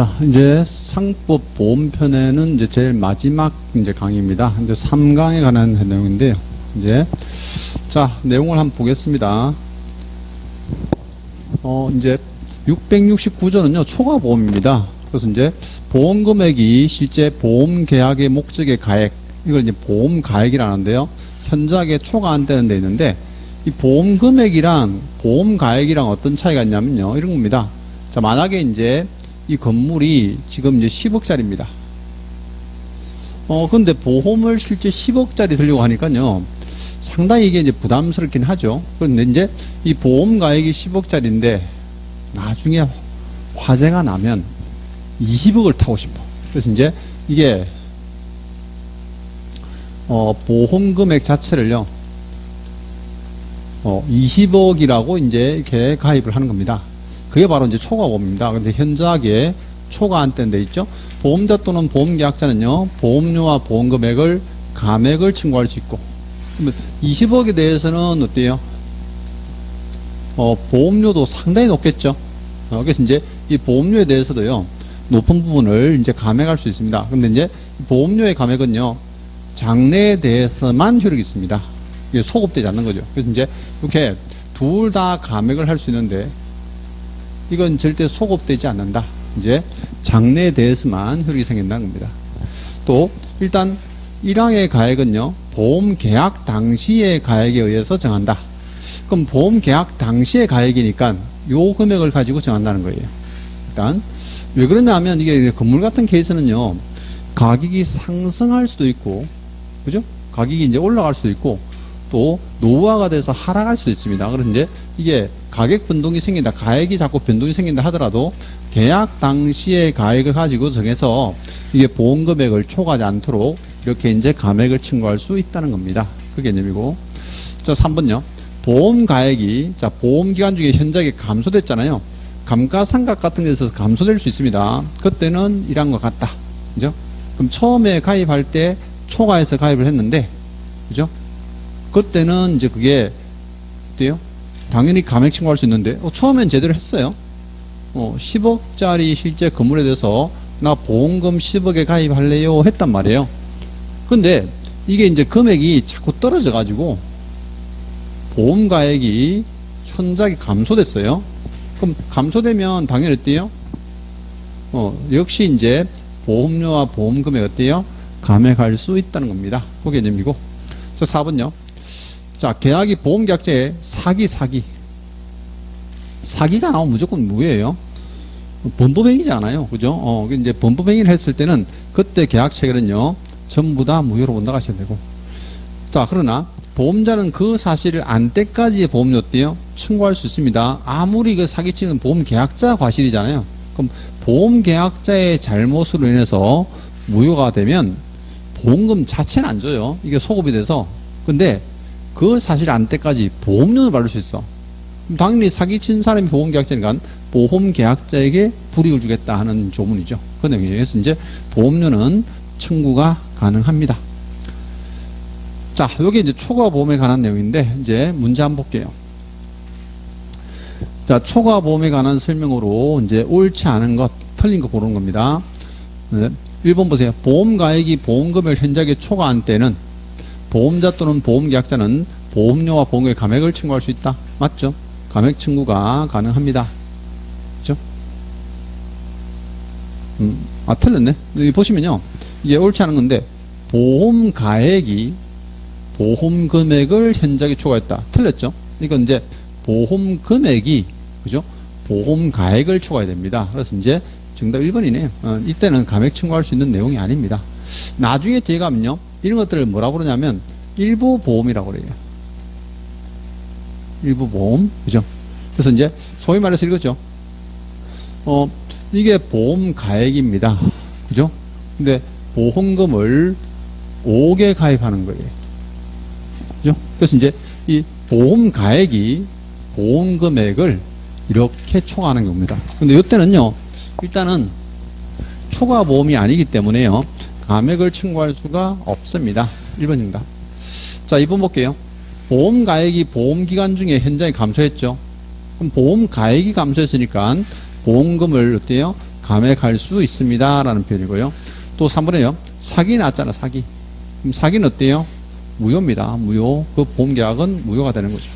자, 이제 상법 보험편에는 이제 제일 마지막 이제 강의입니다. 이제 3강에 관한 내용인데요. 이제 자, 내용을 한번 보겠습니다. 이제 669조는요, 초과보험입니다. 그래서 이제 보험 금액이 실제 보험 계약의 목적의 가액, 이걸 이제 보험 가액이라는데요. 현저하게 초과 안 되는 데 있는데, 이 보험 금액이랑 보험 가액이랑 어떤 차이가 있냐면요, 이런 겁니다. 자, 만약에 이제 이 건물이 지금 이제 10억짜리입니다. 근데 보험을 실제 10억짜리 들려고 하니까요, 상당히 이게 이제 부담스럽긴 하죠. 그런데 이제 이 보험 가액이 10억짜리인데, 나중에 화재가 나면 20억을 타고 싶어. 그래서 이제 이게, 보험 금액 자체를요, 20억이라고 이제 이렇게 가입을 하는 겁니다. 그게 바로 이제 초과보험입니다. 근데 현저하게 초과 안 된 데 있죠. 보험자 또는 보험계약자는요, 보험료와 보험금액을 감액을 청구할 수 있고, 20억에 대해서는 어때요? 보험료도 상당히 높겠죠. 그래서 이제 이 보험료에 대해서도요, 높은 부분을 이제 감액할 수 있습니다. 근데 이제 보험료의 감액은요, 장래에 대해서만 효력이 있습니다. 이게 소급되지 않는 거죠. 그래서 이제 이렇게 둘 다 감액을 할 수 있는데, 이건 절대 소급되지 않는다. 이제 장래에 대해서만 효력이 생긴다는 겁니다. 또 일단 1항의 가액은요, 보험 계약 당시의 가액에 의해서 정한다. 그럼 보험 계약 당시의 가액이니까 요 금액을 가지고 정한다는 거예요. 일단 왜 그러냐 하면, 이게 건물 같은 케이스는요, 가격이 상승할 수도 있고, 그죠? 가격이 이제 올라갈 수도 있고, 또 노후화가 돼서 하락할 수도 있습니다. 그래서 이제 이게 가격 변동이 생긴다, 가액이 자꾸 변동이 생긴다 하더라도 계약 당시의 가액을 가지고 정해서 이게 보험 금액을 초과하지 않도록 이렇게 이제 감액을 청구할 수 있다는 겁니다. 그 개념이고. 자, 3번요. 보험 가액이, 자, 보험 기간 중에 현저하게 감소됐잖아요. 감가상각 같은 데서 감소될 수 있습니다. 그때는 이런 것 같다. 그죠? 그럼 처음에 가입할 때 초과해서 가입을 했는데, 그죠? 그때는 이제 그게 어때요? 당연히 감액 청구할 수 있는데, 처음엔 제대로 했어요. 10억짜리 실제 건물에 대해서 나 보험금 10억에 가입할래요 했단 말이에요. 근데 이게 이제 금액이 자꾸 떨어져 가지고 보험 가액이 현저하게 감소됐어요. 그럼 감소되면 당연히 어때요? 역시 이제 보험료와 보험금액 어때요? 감액할 수 있다는 겁니다. 그 개념이고. 자, 4번요. 자, 계약이 보험계약자의 사기가 나오면 무조건 무효예요. 범법행위잖아요. 그죠? 이제 범법행위를 했을 때는 그때 계약 체결은요, 전부 다 무효로 본다고 하셔야 되고. 자, 그러나 보험자는 그 사실을 안 때까지의 보험료 어때요? 청구할 수 있습니다. 아무리 그 사기치는 보험계약자 과실이잖아요. 그럼 보험계약자의 잘못으로 인해서 무효가 되면 보험금 자체는 안 줘요. 이게 소급이 돼서. 근데 그 사실 안 때까지 보험료를 받을 수 있어. 그럼 당연히 사기친 사람이 보험계약자니까 보험계약자에게 불이익을 주겠다 하는 조문이죠. 그 내용이에요. 그래서 이제 보험료는 청구가 가능합니다. 자, 요게 이제 초과보험에 관한 내용인데, 이제 문제 한번 볼게요. 자, 초과보험에 관한 설명으로 이제 옳지 않은 것, 틀린 거 고르는 겁니다. 네. 1번 보세요. 보험가액이 보험금액을 현저하게 초과한 때는 보험자 또는 보험계약자는 보험료와 보험금의 감액을 청구할 수 있다. 맞죠? 감액 청구가 가능합니다. 그죠? 틀렸네. 여기 보시면요, 이게 옳지 않은 건데, 보험가액이 보험금액을 현저하게 초과했다. 틀렸죠? 이건 이제 보험금액이, 그죠? 보험가액을 초과해야 됩니다. 그래서 이제 정답 1번이네요. 이때는 감액 청구할 수 있는 내용이 아닙니다. 나중에 뒤에 가면요, 이런 것들을 뭐라고 그러냐면 일부 보험이라고 그래요. 일부 보험. 그죠? 그래서 이제 소위 말해서 이거죠. 이게 보험 가액입니다. 그죠? 근데 보험금을 5개 가입하는 거예요. 그죠? 그래서 이제 이 보험 가액이 보험 금액을 이렇게 초과하는 겁니다. 근데 이때는요, 일단은 초과 보험이 아니기 때문에요, 감액을 청구할 수가 없습니다. 1번입니다. 자, 2번 볼게요. 보험 가액이 보험 기간 중에 현저하게 감소했죠. 그럼 보험 가액이 감소했으니까 보험금을 어때요? 감액할 수 있습니다. 라는 표현이고요. 또 3번에요. 사기 났잖아, 사기. 그럼 사기는 어때요? 무효입니다. 무효. 그 보험계약은 무효가 되는 거죠.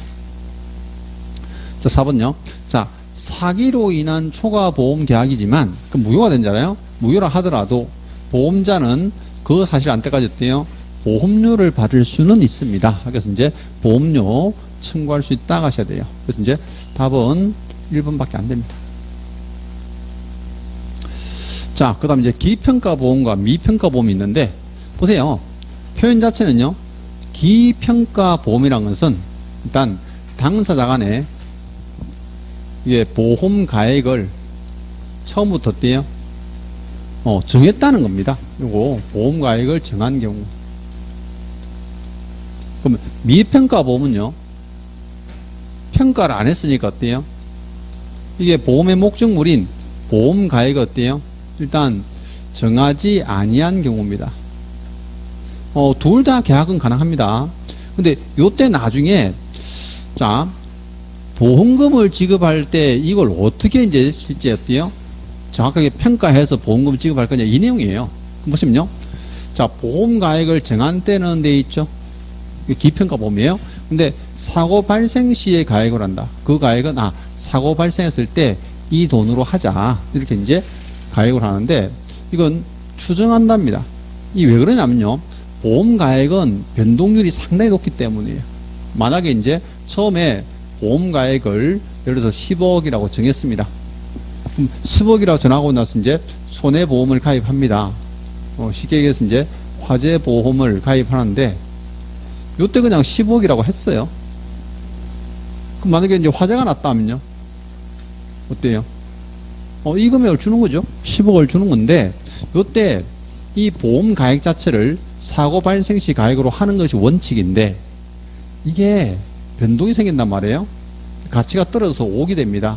자, 4번요. 자, 사기로 인한 초과 보험 계약이지만, 그 무효가 된잖아요? 무효라 하더라도, 보험자는 그 사실 안 때까지 어때요? 보험료를 받을 수는 있습니다. 그래서 이제 보험료 청구할 수 있다 하셔야 돼요. 그래서 이제 답은 1번밖에 안 됩니다. 자, 그 다음 이제 기평가 보험과 미평가 보험이 있는데, 보세요. 표현 자체는요, 기평가 보험이라는 것은 일단 당사자 간에 이게 보험 가액을 처음부터 어때요? 정했다는 겁니다. 이거 보험 가액을 정한 경우. 그러면 미평가 보험은요, 평가를 안 했으니까 어때요? 이게 보험의 목적물인 보험 가액이 어때요? 일단 정하지 아니한 경우입니다. 둘 다 계약은 가능합니다. 근데 요때 나중에 자, 보험금을 지급할 때 이걸 어떻게 이제 실제 어때요? 정확하게 평가해서 보험금을 지급할 거냐 이 내용이에요. 보시면요. 자, 보험 가액을 정한 때는 돼 있죠. 기평가 보험이에요. 근데 사고 발생 시에 가액을 한다. 그 가액은 사고 발생했을 때 이 돈으로 하자. 이렇게 이제 가액을 하는데 이건 추정한답니다. 이 왜 그러냐면요. 보험 가액은 변동률이 상당히 높기 때문이에요. 만약에 이제 처음에 보험 가액을 예를 들어서 10억이라고 정했습니다. 그럼 10억이라고 정하고 나서 이제 손해보험을 가입합니다. 쉽게 얘기해서 이제 화재보험을 가입하는데 요때 그냥 10억이라고 했어요. 그럼 만약에 이제 화재가 났다면요. 어때요? 이 금액을 주는 거죠. 10억을 주는 건데 요때 이 보험 가액 자체를 사고 발생 시 가액으로 하는 것이 원칙인데 이게 변동이 생긴단 말이에요. 가치가 떨어져서 5억이 됩니다.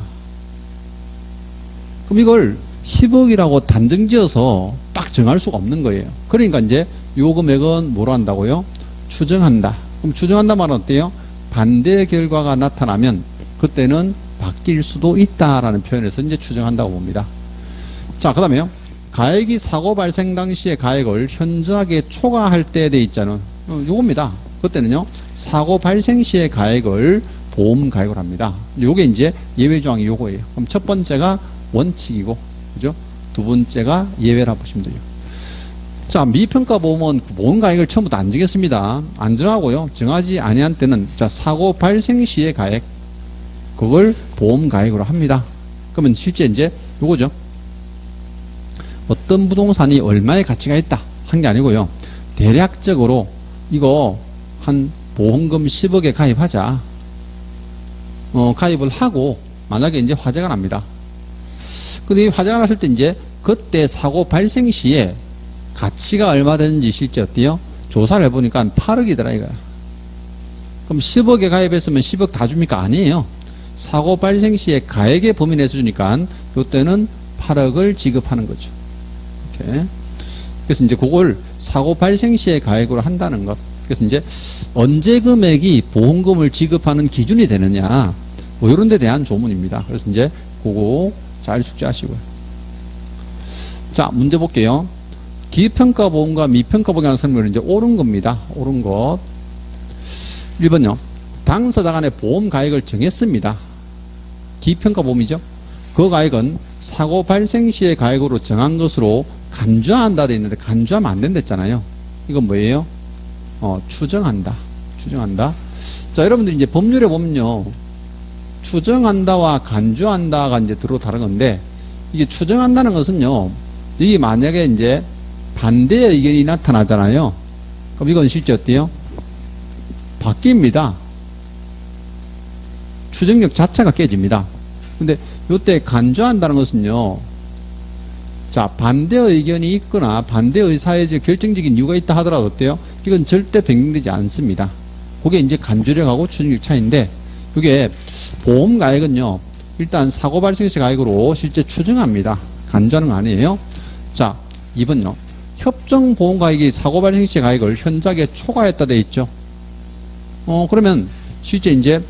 그럼 이걸 10억이라고 단정 지어서 딱 정할 수가 없는 거예요. 그러니까 이제 요 금액은 뭐로 한다고요? 추정한다. 그럼 추정한다 말은 어때요? 반대 결과가 나타나면 그때는 바뀔 수도 있다라는 표현에서 이제 추정한다고 봅니다. 자, 그 다음에요. 가액이 사고 발생 당시의 가액을 현저하게 초과할 때 돼 있잖아요. 요겁니다. 그때는요, 사고 발생 시의 가액을 보험 가액을 합니다. 요게 이제 예외 조항이 요거예요. 그럼 첫 번째가 원칙이고, 그죠? 두 번째가 예외라 보시면 돼요. 자, 미평가 보험은 보험 가액을 처음부터 안 정했습니다. 안 정하고요. 정하지 아니한 때는, 자, 사고 발생 시의 가액, 그걸 보험 가액으로 합니다. 그러면 실제 이제 요거죠. 어떤 부동산이 얼마의 가치가 있다 한 게 아니고요. 대략적으로 이거 한 보험금 10억에 가입하자. 가입을 하고 만약에 이제 화재가 납니다. 근데 이 화재가 났을 때 이제 그때 사고 발생 시에 가치가 얼마 되는지 실제 어때요? 조사를 해보니까 8억이더라 이거야. 그럼 10억에 가입했으면 10억 다 줍니까? 아니에요. 사고 발생 시에 가액의 범위 내서 주니까 요때는 8억을 지급하는 거죠. 이렇게. 그래서 이제 그걸 사고 발생 시에 가액으로 한다는 것. 그래서 이제 언제 금액이 보험금을 지급하는 기준이 되느냐 뭐 이런 데 대한 조문입니다. 그래서 이제 그거 잘 숙지하시고요. 자, 문제 볼게요. 기평가 보험과 미평가 보험에 관한 설명을 이제 옳은 겁니다. 옳은 것. 1번요. 당사자 간의 보험 가액을 정했습니다. 기평가 보험이죠. 그 가액은 사고 발생 시의 가액으로 정한 것으로 간주한다 돼 있는데 간주하면 안 된다 했잖아요. 이건 뭐예요? 추정한다. 추정한다. 자, 여러분들이 이제 법률에 보면요. 추정한다와 간주한다가 이제 들어 다른 건데 이게 추정한다는 것은요. 이게 만약에 이제 반대의 의견이 나타나잖아요. 그럼 이건 실제 어때요? 바뀝니다. 추정력 자체가 깨집니다. 근데 요때 간주한다는 것은요. 자, 반대 의견이 있거나 반대 의사의 결정적인 이유가 있다 하더라도 어때요? 이건 절대 변경되지 않습니다. 그게 이제 간주력하고 추정력 차이인데 그게 보험 가액은요. 일단 사고 발생 시 가액으로 실제 추정합니다. 간주하는 거 아니에요. 자, 2번요. 협정 보험 가액이 사고 발생 시 가액을 현저하게 초과했다 돼 있죠. 그러면 실제 이제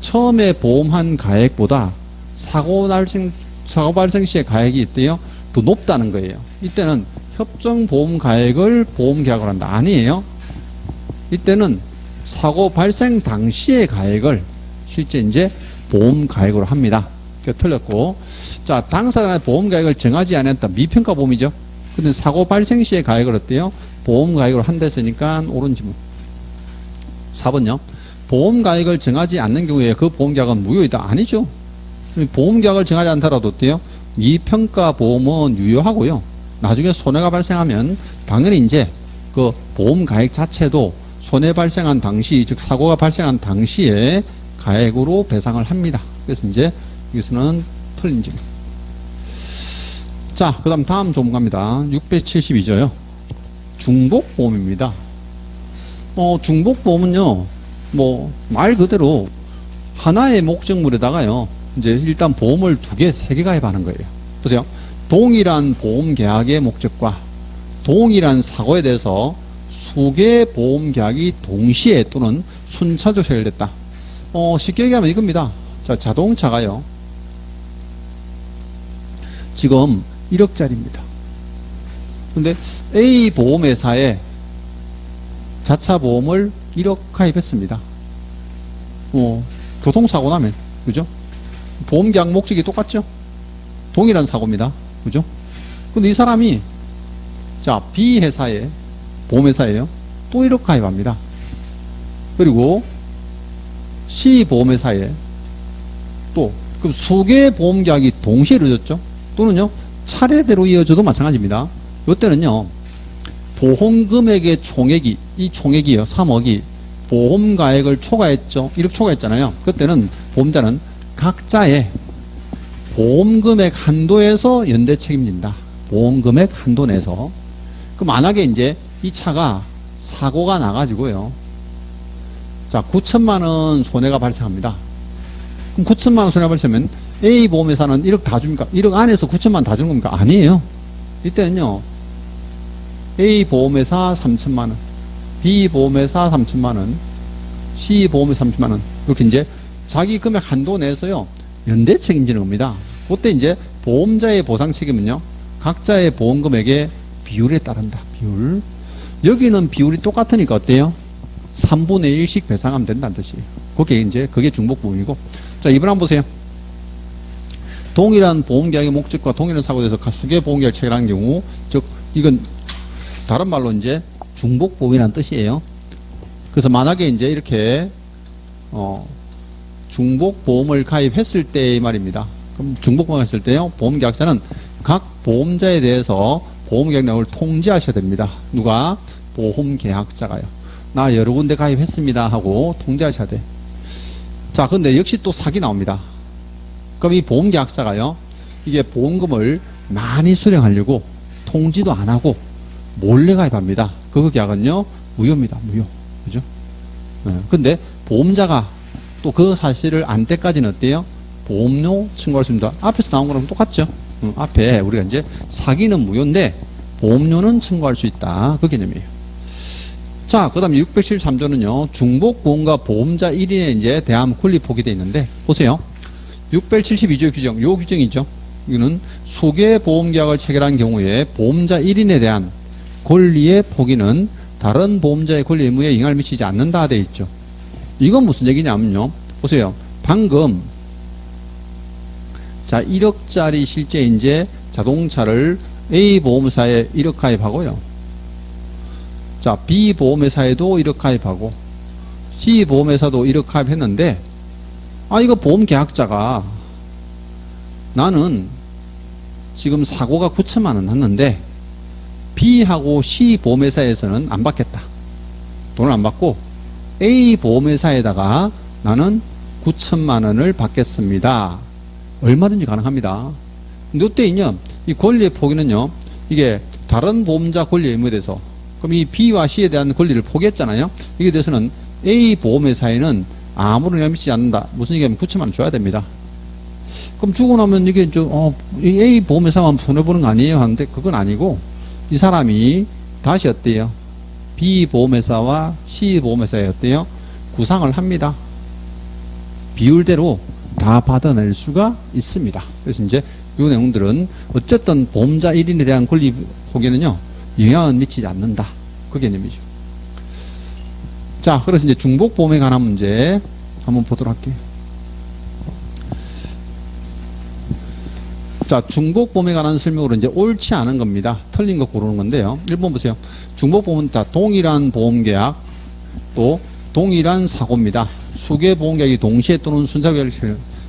처음에 보험한 가액보다 사고 발생 시의 가액이 있대요. 더 높다는 거예요. 이때는 협정보험가액을 보험계약을 한다. 아니에요. 이때는 사고 발생 당시의 가액을 실제 이제 보험가액으로 합니다. 틀렸고. 자, 당사자 간의 보험가액을 정하지 않았다. 미평가 보험이죠. 근데 사고 발생 시의 가액을 어때요? 보험가액으로 한다 했으니까 옳은 지문. 4번요. 보험가액을 정하지 않는 경우에 그 보험계약은 무효이다. 아니죠. 보험계약을 정하지 않더라도 어때요? 미평가 보험은 유효하고요. 나중에 손해가 발생하면 당연히 이제 그 보험가액 자체도 손해 발생한 당시, 즉 사고가 발생한 당시에 가액으로 배상을 합니다. 그래서 이제 여기서는 틀린 지문. 자, 그 다음 조문 갑니다. 672조요. 중복보험입니다. 중복보험은요, 말 그대로 하나의 목적물에다가요, 이제 일단 보험을 2개, 3개 가입하는 거예요. 보세요. 동일한 보험 계약의 목적과 동일한 사고에 대해서 수개의 보험 계약이 동시에 또는 순차적으로 체결됐다. 쉽게 얘기하면 이겁니다. 자, 자동차가요. 지금 1억짜리입니다. 근데 A 보험회사에 자차 보험을 1억 가입했습니다. 교통사고 나면, 그죠? 보험계약 목적이 똑같죠? 동일한 사고입니다. 그죠? 근데 이 사람이, 자, B 회사에, 보험회사에요. 또 1억 가입합니다. 그리고 C 보험회사에 또, 그럼 수개의 보험계약이 동시에 이루어졌죠? 또는요, 차례대로 이어져도 마찬가지입니다. 이때는요, 보험금액의 총액이, 이 총액이요, 3억이 보험가액을 초과했죠. 1억 초과했잖아요. 그때는 보험자는 각자의 보험금액 한도에서 연대 책임진다. 보험금액 한도 내에서. 그 만약에 이제 이 차가 사고가 나가지고요. 자, 9천만 원 손해가 발생합니다. 그럼 9천만 원 손해가 발생하면 A 보험회사는 1억 다 줍니까? 1억 안에서 9천만 원 다 주는 겁니까? 아니에요. 이때는요, A 보험회사 3천만 원, B 보험회사 3천만 원, C 보험회사 3천만 원. 이렇게 이제 자기 금액 한도 내에서요, 연대 책임지는 겁니다. 그때 이제 보험자의 보상 책임은요, 각자의 보험금액의 비율에 따른다. 비율. 여기는 비율이 똑같으니까 어때요? 3분의 1씩 배상하면 된다는 뜻이에요. 그게 중복보험이고. 자, 이번 한번 보세요. 동일한 보험계약의 목적과 동일한 사고에 대해서 수개 보험계약을 체결한 경우, 즉, 이건 다른 말로 이제 중복보험이라는 뜻이에요. 그래서 만약에 이제 이렇게, 중복보험을 가입했을 때의 말입니다. 그럼 중복보험 했을 때요, 보험계약자는 각 보험자에 대해서 보험계약 내용을 통지하셔야 됩니다. 누가? 보험계약자가요. 나 여러 군데 가입했습니다 하고 통지하셔야 돼. 자, 근데 역시 또 사기 나옵니다. 그럼 이 보험계약자가요, 이게 보험금을 많이 수령하려고 통지도 안 하고 몰래 가입합니다. 그 계약은요, 무효입니다. 무효. 그죠? 근데 보험자가 또 그 사실을 안 때까지는 어때요? 보험료 청구할 수 있습니다. 앞에서 나온 거랑 똑같죠? 앞에 우리가 이제 사기는 무효인데 보험료는 청구할 수 있다. 그 개념이에요. 자, 그 다음에 673조는요, 중복보험과 보험자 1인에 이제 대한 권리 포기되어 있는데, 보세요. 672조의 규정, 요 규정이죠. 이거는 수개 보험계약을 체결한 경우에 보험자 1인에 대한 권리의 포기는 다른 보험자의 권리 의무에 영향을 미치지 않는다 되어 있죠. 이건 무슨 얘기냐면요. 보세요. 방금, 자, 1억짜리 실제 이제 자동차를 A 보험사에 1억 가입하고요. 자, B 보험회사에도 1억 가입하고, C 보험회사도 1억 가입했는데, 이거 보험계약자가 나는 지금 사고가 9천만 원 났는데, B하고 C 보험회사에서는 안 받겠다. 돈을 안 받고, A 보험회사에다가 나는 9천만 원을 받겠습니다. 얼마든지 가능합니다. 근데 이때는요, 이 권리의 포기는요, 이게 다른 보험자 권리 의무에 대해서, 그럼 이 B와 C에 대한 권리를 포기했잖아요. 이게 대해서는 A 보험회사에는 아무런 영향 미치지 않는다. 무슨 얘기하면 9천만 원 줘야 됩니다. 그럼 주고 나면 이게 이 A 보험회사만 손해보는 거 아니에요? 하는데 그건 아니고, 이 사람이 다시 어때요? B 보험회사와 C 보험회사에 어때요? 구상을 합니다. 비율대로 다 받아낼 수가 있습니다. 그래서 이제 이 내용들은 어쨌든 보험자 1인에 대한 권리 포기는요, 영향은 미치지 않는다. 그 개념이죠. 자, 그래서 이제 중복보험에 관한 문제 한번 보도록 할게요. 자, 중복보험에 관한 설명으로 이제 옳지 않은 겁니다. 틀린 거 고르는 건데요. 1번 보세요. 중복보험은 자, 동일한 보험계약, 또 동일한 사고입니다. 수개 보험계약이 동시에 또는 순차계약을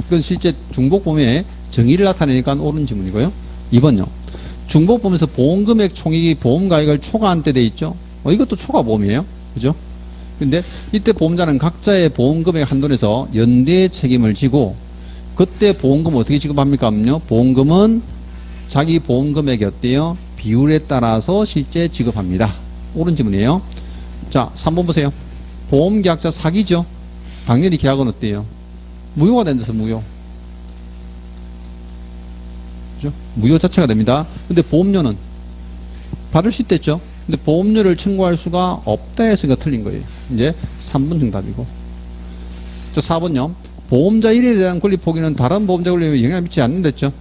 이건 실제 중복보험의 정의를 나타내니까 옳은 지문이고요. 2번요. 중복보험에서 보험금액 총액이 보험가액을 초과한 때 돼 있죠. 이것도 초과보험이에요. 그죠? 근데 이때 보험자는 각자의 보험금액 한돈에서 연대의 책임을 지고, 그때 보험금은 어떻게 지급합니까? 보험금은 자기 보험금액이 어때요? 비율에 따라서 실제 지급합니다. 옳은 지문이에요. 자, 3번 보세요. 보험계약자 사기죠. 당연히 계약은 어때요? 무효가 된 데서 무효. 그죠? 무효 자체가 됩니다. 근데 보험료는 받을 수 있댔죠. 근데 보험료를 청구할 수가 없다 해서가 틀린 거예요. 이제 3번 정답이고. 자, 4번요. 보험자 1인에 대한 권리 포기는 다른 보험자 권리에 영향을 미치지 않는댔죠.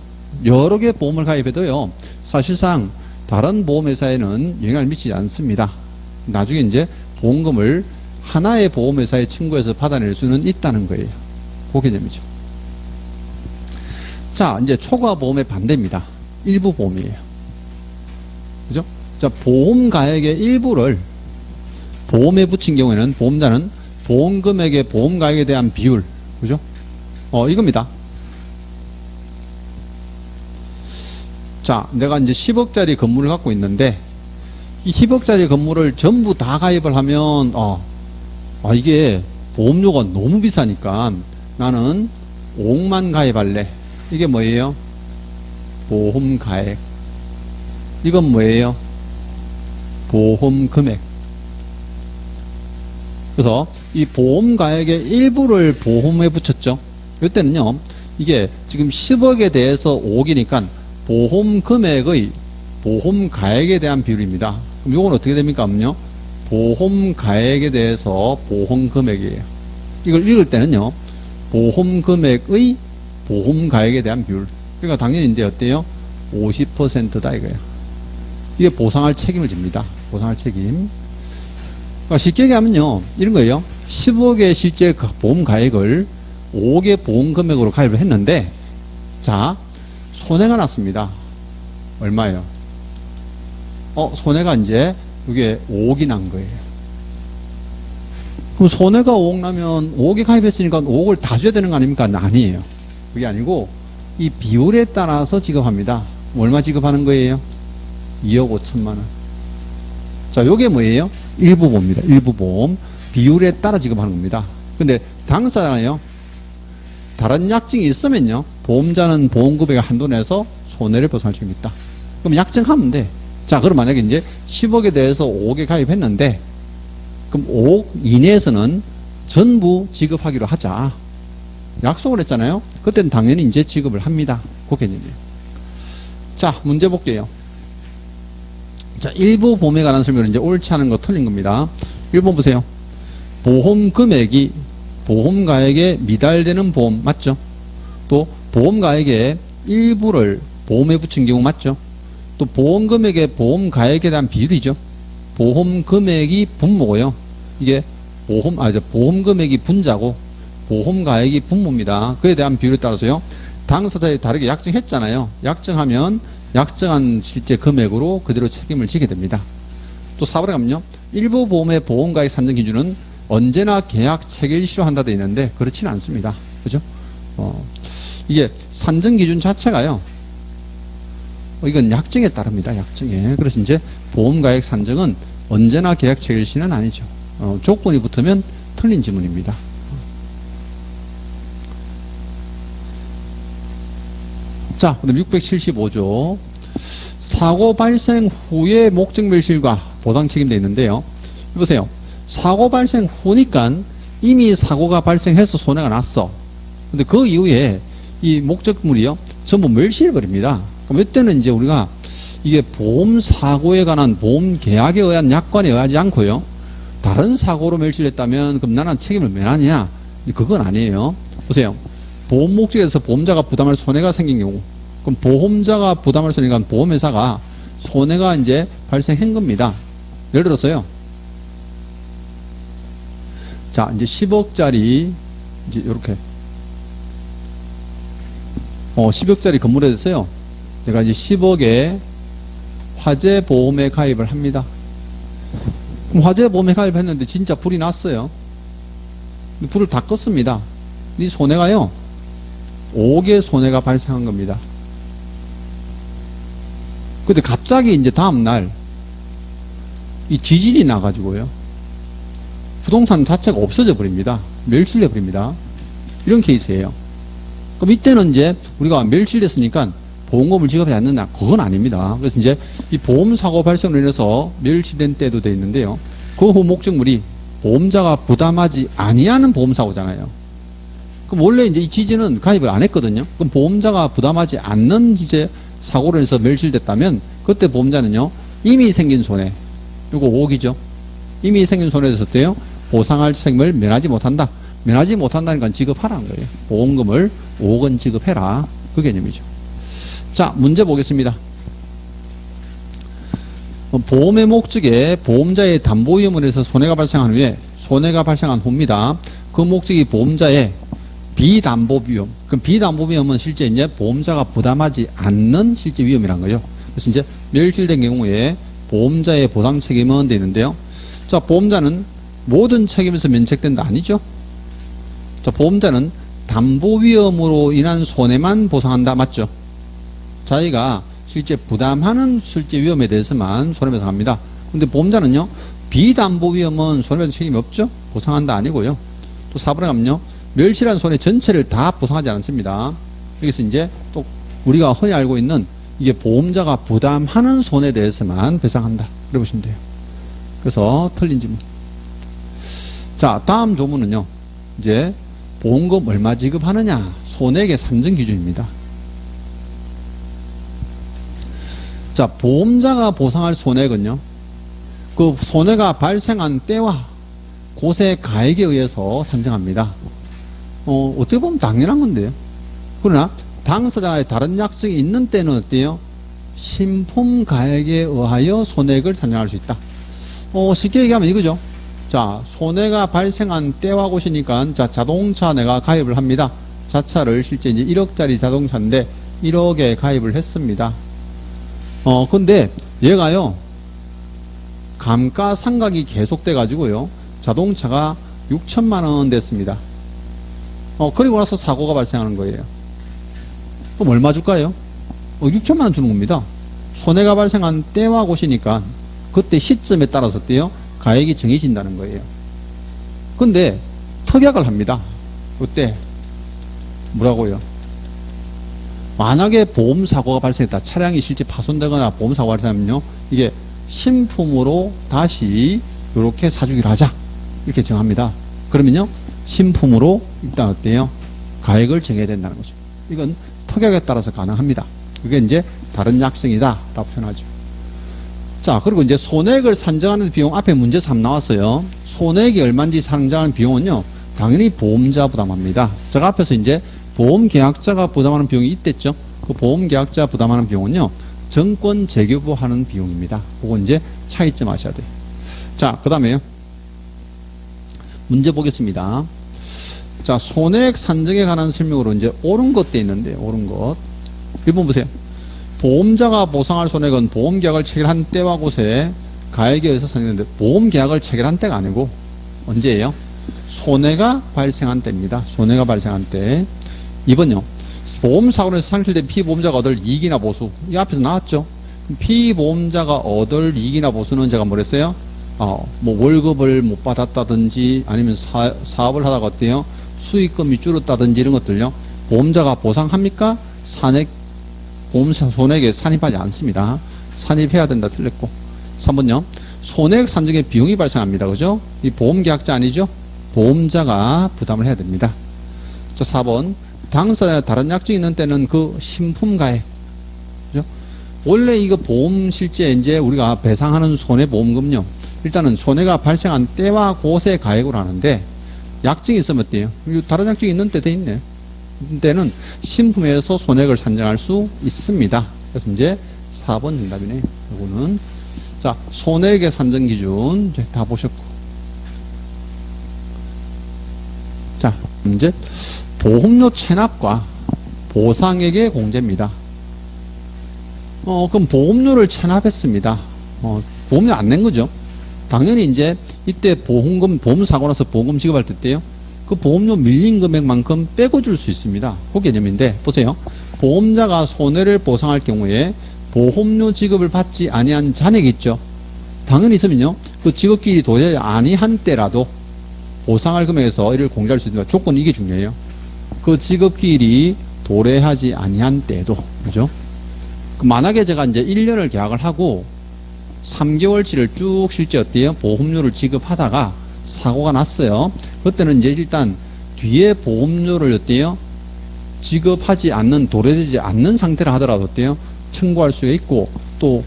여러 개 보험을 가입해도요, 사실상 다른 보험회사에는 영향을 미치지 않습니다. 나중에 이제 보험금을 하나의 보험회사에 청구해서 받아낼 수는 있다는 거예요. 그 개념이죠. 자, 이제 초과보험의 반대입니다. 일부 보험이에요. 그죠? 자, 보험가액의 일부를 보험에 붙인 경우에는 보험자는 보험금액의 보험가액에 대한 비율, 그죠? 이겁니다. 자, 내가 이제 10억짜리 건물을 갖고 있는데, 이 10억짜리 건물을 전부 다 가입을 하면, 이게 보험료가 너무 비싸니까 나는 5억만 가입할래. 이게 뭐예요? 보험가액. 이건 뭐예요? 보험금액. 그래서 이 보험가액의 일부를 보험에 붙였죠. 이때는요, 이게 지금 10억에 대해서 5억이니까 보험금액의 보험가액에 대한 비율입니다. 그럼 이건 어떻게 됩니까? 보험가액에 대해서 보험금액이에요. 이걸 읽을 때는요, 보험금액의 보험가액에 대한 비율. 그러니까 당연히 이제 어때요? 50%다 이거예요. 이게 보상할 책임을 집니다. 보상할 책임. 그러니까 쉽게 얘기하면요, 이런 거예요. 10억의 실제 보험가액을 5억의 보험금액으로 가입을 했는데, 자, 손해가 났습니다. 얼마예요? 손해가 이제 이게 5억이 난 거예요. 그럼 손해가 5억 나면 5억에 가입했으니까 5억을 다 줘야 되는 거 아닙니까? 아니에요. 그게 아니고 이 비율에 따라서 지급합니다. 얼마 지급하는 거예요? 2억 5천만 원. 자, 요게 뭐예요? 일부 보험입니다. 일부 보험. 비율에 따라 지급하는 겁니다. 근데 당사자는요, 다른 약정이 있으면요, 보험자는 보험금액의 한도내에서 손해를 보상할 책임이 있다. 그럼 약정하면 돼. 자, 그럼 만약에 이제 10억에 대해서 5억에 가입했는데, 그럼 5억 이내에서는 전부 지급하기로 하자. 약속을 했잖아요. 그때는 당연히 이제 지급을 합니다. 그 개념이에요. 자, 문제 볼게요. 자, 일부 보험에 관한 설명은 이제 옳지 않은 거 틀린 겁니다. 1번 보세요. 보험 금액이 보험가액에 미달되는 보험 맞죠? 또 보험가액의 일부를 보험에 붙인 경우 맞죠? 또 보험금액의 보험가액에 대한 비율이죠. 보험금액이 분모고요. 이게 보험금액이 분자고 보험가액이 분모입니다. 그에 대한 비율에 따라서요, 당사자에 다르게 약정했잖아요. 약정하면 약정한 실제 금액으로 그대로 책임을 지게 됩니다. 또 4번에 가면요, 일부 보험의 보험가액 산정 기준은 언제나 계약 체결시로 한다 되어 있는데 그렇지는 않습니다. 그죠? 이게 산정 기준 자체가요, 이건 약정에 따릅니다. 약정에. 그래서 이제 보험가액 산정은 언제나 계약 체결시는 아니죠. 조건이 붙으면 틀린 지문입니다. 자, 그다음 675조. 사고 발생 후에 목적 멸실과 보상 책임되어 있는데요. 보세요. 사고 발생 후니까 이미 사고가 발생해서 손해가 났어. 근데 그 이후에 이 목적물이요, 전부 멸실해버립니다. 그럼 이때는 이제 우리가 이게 보험 사고에 관한 보험 계약에 의한 약관에 의하지 않고요, 다른 사고로 멸실했다면 그럼 나는 책임을 면하냐? 그건 아니에요. 보세요. 보험 목적에서 보험자가 부담할 손해가 생긴 경우, 그럼 보험자가 부담할 손해니까 보험회사가 손해가 이제 발생한 겁니다. 예를 들어서요. 자, 이제 10억짜리, 이제 요렇게. 10억짜리 건물에 대해서요. 내가 이제 10억에 화재보험에 가입을 합니다. 그럼 화재보험에 가입했는데 진짜 불이 났어요. 불을 다 껐습니다. 이 손해가요. 5억의 손해가 발생한 겁니다. 근데 갑자기 이제 다음날 이 지진이 나가지고요. 부동산 자체가 없어져 버립니다. 멸실돼 버립니다. 이런 케이스예요. 그럼 이때는 이제 우리가 멸실됐으니까 보험금을 지급하지 않는다. 그건 아닙니다. 그래서 이제 이 보험사고 발생으로 인해서 멸실된 때도 돼 있는데요. 그 목적물이 보험자가 부담하지 아니하는 보험사고잖아요. 그럼 원래 이제 이 지진은 가입을 안 했거든요. 그럼 보험자가 부담하지 않는 이제 사고로 인해서 멸실됐다면 그때 보험자는요, 이미 생긴 손해, 요거 5억이죠. 이미 생긴 손해에 대해서 어때요? 보상할 책임을 면하지 못한다. 면하지 못한다니까 지급하라는 거예요. 보험금을 5억은 지급해라. 그 개념이죠. 자, 문제 보겠습니다. 보험의 목적에 보험자의 담보 위험으로 해서 손해가 발생한 후에 손해가 발생한 후입니다. 그 목적이 보험자의 비담보 위험. 그럼 비담보 위험은 실제 이제 보험자가 부담하지 않는 실제 위험이란 거죠. 그래서 이제 멸실된 경우에 보험자의 보상 책임은 되는데요. 자, 보험자는 모든 책임에서 면책된다 아니죠? 자, 보험자는 담보 위험으로 인한 손해만 보상한다 맞죠? 자기가 실제 부담하는 실제 위험에 대해서만 손해배상합니다. 근데 보험자는요, 비담보 위험은 손해배상 책임이 없죠? 보상한다 아니고요. 또 4번에 가면요, 멸실한 손해 전체를 다 보상하지 않습니다. 여기서 이제 또 우리가 흔히 알고 있는 이게 보험자가 부담하는 손해에 대해서만 배상한다. 그래 보시면 돼요. 그래서 틀린 질문. 자, 다음 조문은요, 이제 보험금 얼마 지급하느냐, 손해액의 산정 기준입니다. 자, 보험자가 보상할 손해액은요, 그 손해가 발생한 때와 곳의 가액에 의해서 산정합니다. 어떻게 보면 당연한 건데요. 그러나 당사자의 다른 약정이 있는 때는 어때요? 신품 가액에 의하여 손해액을 산정할 수 있다. 쉽게 얘기하면 이거죠. 자, 손해가 발생한 때와 곳이니까, 자, 자동차 내가 가입을 합니다. 자차를 실제 이제 1억짜리 자동차인데 1억에 가입을 했습니다. 근데 얘가요, 감가상각이 계속돼 가지고요, 자동차가 6천만 원 됐습니다. 그리고 나서 사고가 발생하는 거예요. 그럼 얼마 줄까요? 6천만 원 주는 겁니다. 손해가 발생한 때와 곳이니까 그때 시점에 따라서 어때요? 가액이 정해진다는 거예요. 근데 특약을 합니다. 그때 뭐라고요? 만약에 보험사고가 발생했다. 차량이 실제 파손되거나 보험사고가 발생하면요, 이게 신품으로 다시 이렇게 사주기로 하자. 이렇게 정합니다. 그러면요, 신품으로 일단 어때요? 가액을 정해야 된다는 거죠. 이건 특약에 따라서 가능합니다. 그게 이제 다른 약정이다 라고 표현하죠. 자, 그리고 이제 손해액을 산정하는 비용, 앞에 문제 3 나왔어요. 손해액이 얼마인지 산정하는 비용은요, 당연히 보험자 부담합니다. 제가 앞에서 이제 보험계약자가 부담하는 비용이 있댔죠. 그 보험계약자 부담하는 비용은요, 정권 재교부하는 비용입니다. 그거 이제 차이점 아셔야 돼요. 자, 그 다음에요, 문제 보겠습니다. 자, 손해액 산정에 관한 설명으로 이제 옳은 것 돼 있는데, 옳은 것. 1번 보세요. 보험자가 보상할 손해액은 보험계약을 체결한 때와 곳에 가액에 의해서 산정되는데, 보험계약을 체결한 때가 아니고 언제예요? 손해가 발생한 때입니다. 손해가 발생한 때. 2번요. 보험사고로 해서 상실된 피보험자가 얻을 이익이나 보수. 이 앞에서 나왔죠. 피보험자가 얻을 이익이나 보수는 제가 뭐랬어요? 뭐 월급을 못 받았다든지 아니면 사업을 하다가 어때요? 수익금이 줄었다든지 이런 것들요. 보험자가 보상합니까? 보험사 손해액에 산입하지 않습니다. 산입해야 된다 틀렸고. 3번요. 손해액 산정에 비용이 발생합니다. 그죠? 이 보험계약자 아니죠? 보험자가 부담을 해야 됩니다. 자, 4번. 당사자 다른 약정이 있는 때는 그 신품가액. 그죠? 원래 이거 보험 실제 이제 우리가 배상하는 손해보험금요. 일단은 손해가 발생한 때와 곳의 가액으로 하는데, 약정이 있으면 어때요? 다른 약정이 있는 때 돼 있네. 때는 신품에서 손해액을 산정할 수 있습니다. 그래서 이제 4번 정답이네요. 이거는. 자, 손해액의 산정 기준 이제 다 보셨고. 자, 이제 보험료 체납과 보상액의 공제입니다. 그럼 보험료를 체납했습니다. 보험료 안 낸 거죠. 당연히 이제 이때 보험 사고 나서 보험금 지급할 때요. 그 보험료 밀린 금액만큼 빼고 줄 수 있습니다. 그 개념인데 보세요. 보험자가 손해를 보상할 경우에 보험료 지급을 받지 아니한 잔액이 있죠. 당연히 있으면요. 그 지급기일이 도저히 아니한 때라도 보상할 금액에서 이를 공제할 수 있습니다. 조건 이게 중요해요. 그 지급기일이 도래하지 아니한 때도. 그죠? 만약에 제가 이제 1년을 계약을 하고 3개월치를 쭉 실제 어때요? 보험료를 지급하다가 사고가 났어요. 그때는 이제 일단 뒤에 보험료를 어때요? 지급하지 않는, 도래되지 않는 상태라 하더라도 어때요? 청구할 수가 있고 또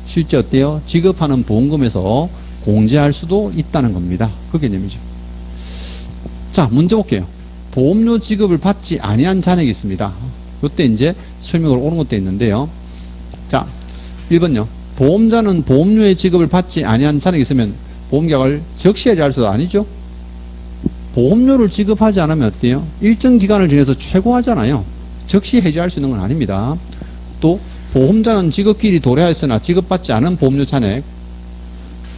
실제 어때요? 지급하는 보험금에서 공제할 수도 있다는 겁니다. 그 개념이죠. 자, 문제 볼게요. 보험료 지급을 받지 아니한 잔액이 있습니다. 이때 이제 설명으로 오는 것도 있는데요. 자, 1번요. 보험자는 보험료의 지급을 받지 아니한 잔액이 있으면 보험계약을 적시 해지할 수도 아니죠. 보험료를 지급하지 않으면 어때요? 일정 기간을 정해서 최고하잖아요. 적시 해지할 수 있는 건 아닙니다. 또 보험자는 지급기일이 도래하였으나 지급받지 않은 보험료 잔액,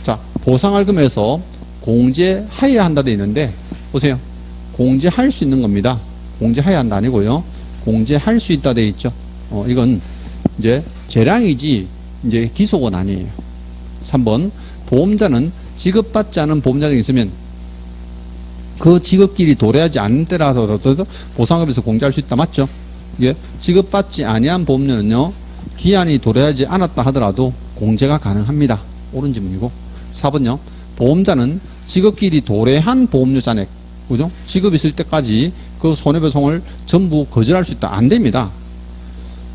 자, 보상할 금에서 공제하여야 한다 돼 있는데 보세요. 공제할 수 있는 겁니다. 공제하여야 한다 아니고요. 공제할 수 있다 돼 있죠. 이건 이제 재량이지 이제 기소건 아니에요. 3번 보험자는 지급받지 않은 보험자 등이 있으면 그 지급기일이 도래하지 않는 때라서도 보상금에서 공제할 수 있다. 맞죠? 예, 지급받지 아니한 보험료는요. 기한이 도래하지 않았다 하더라도 공제가 가능합니다. 옳은 질문이고. 4번요. 보험자는 지급기일이 도래한 보험료 잔액, 그죠? 지급 있을 때까지 그 손해배송을 전부 거절할 수 있다. 안 됩니다.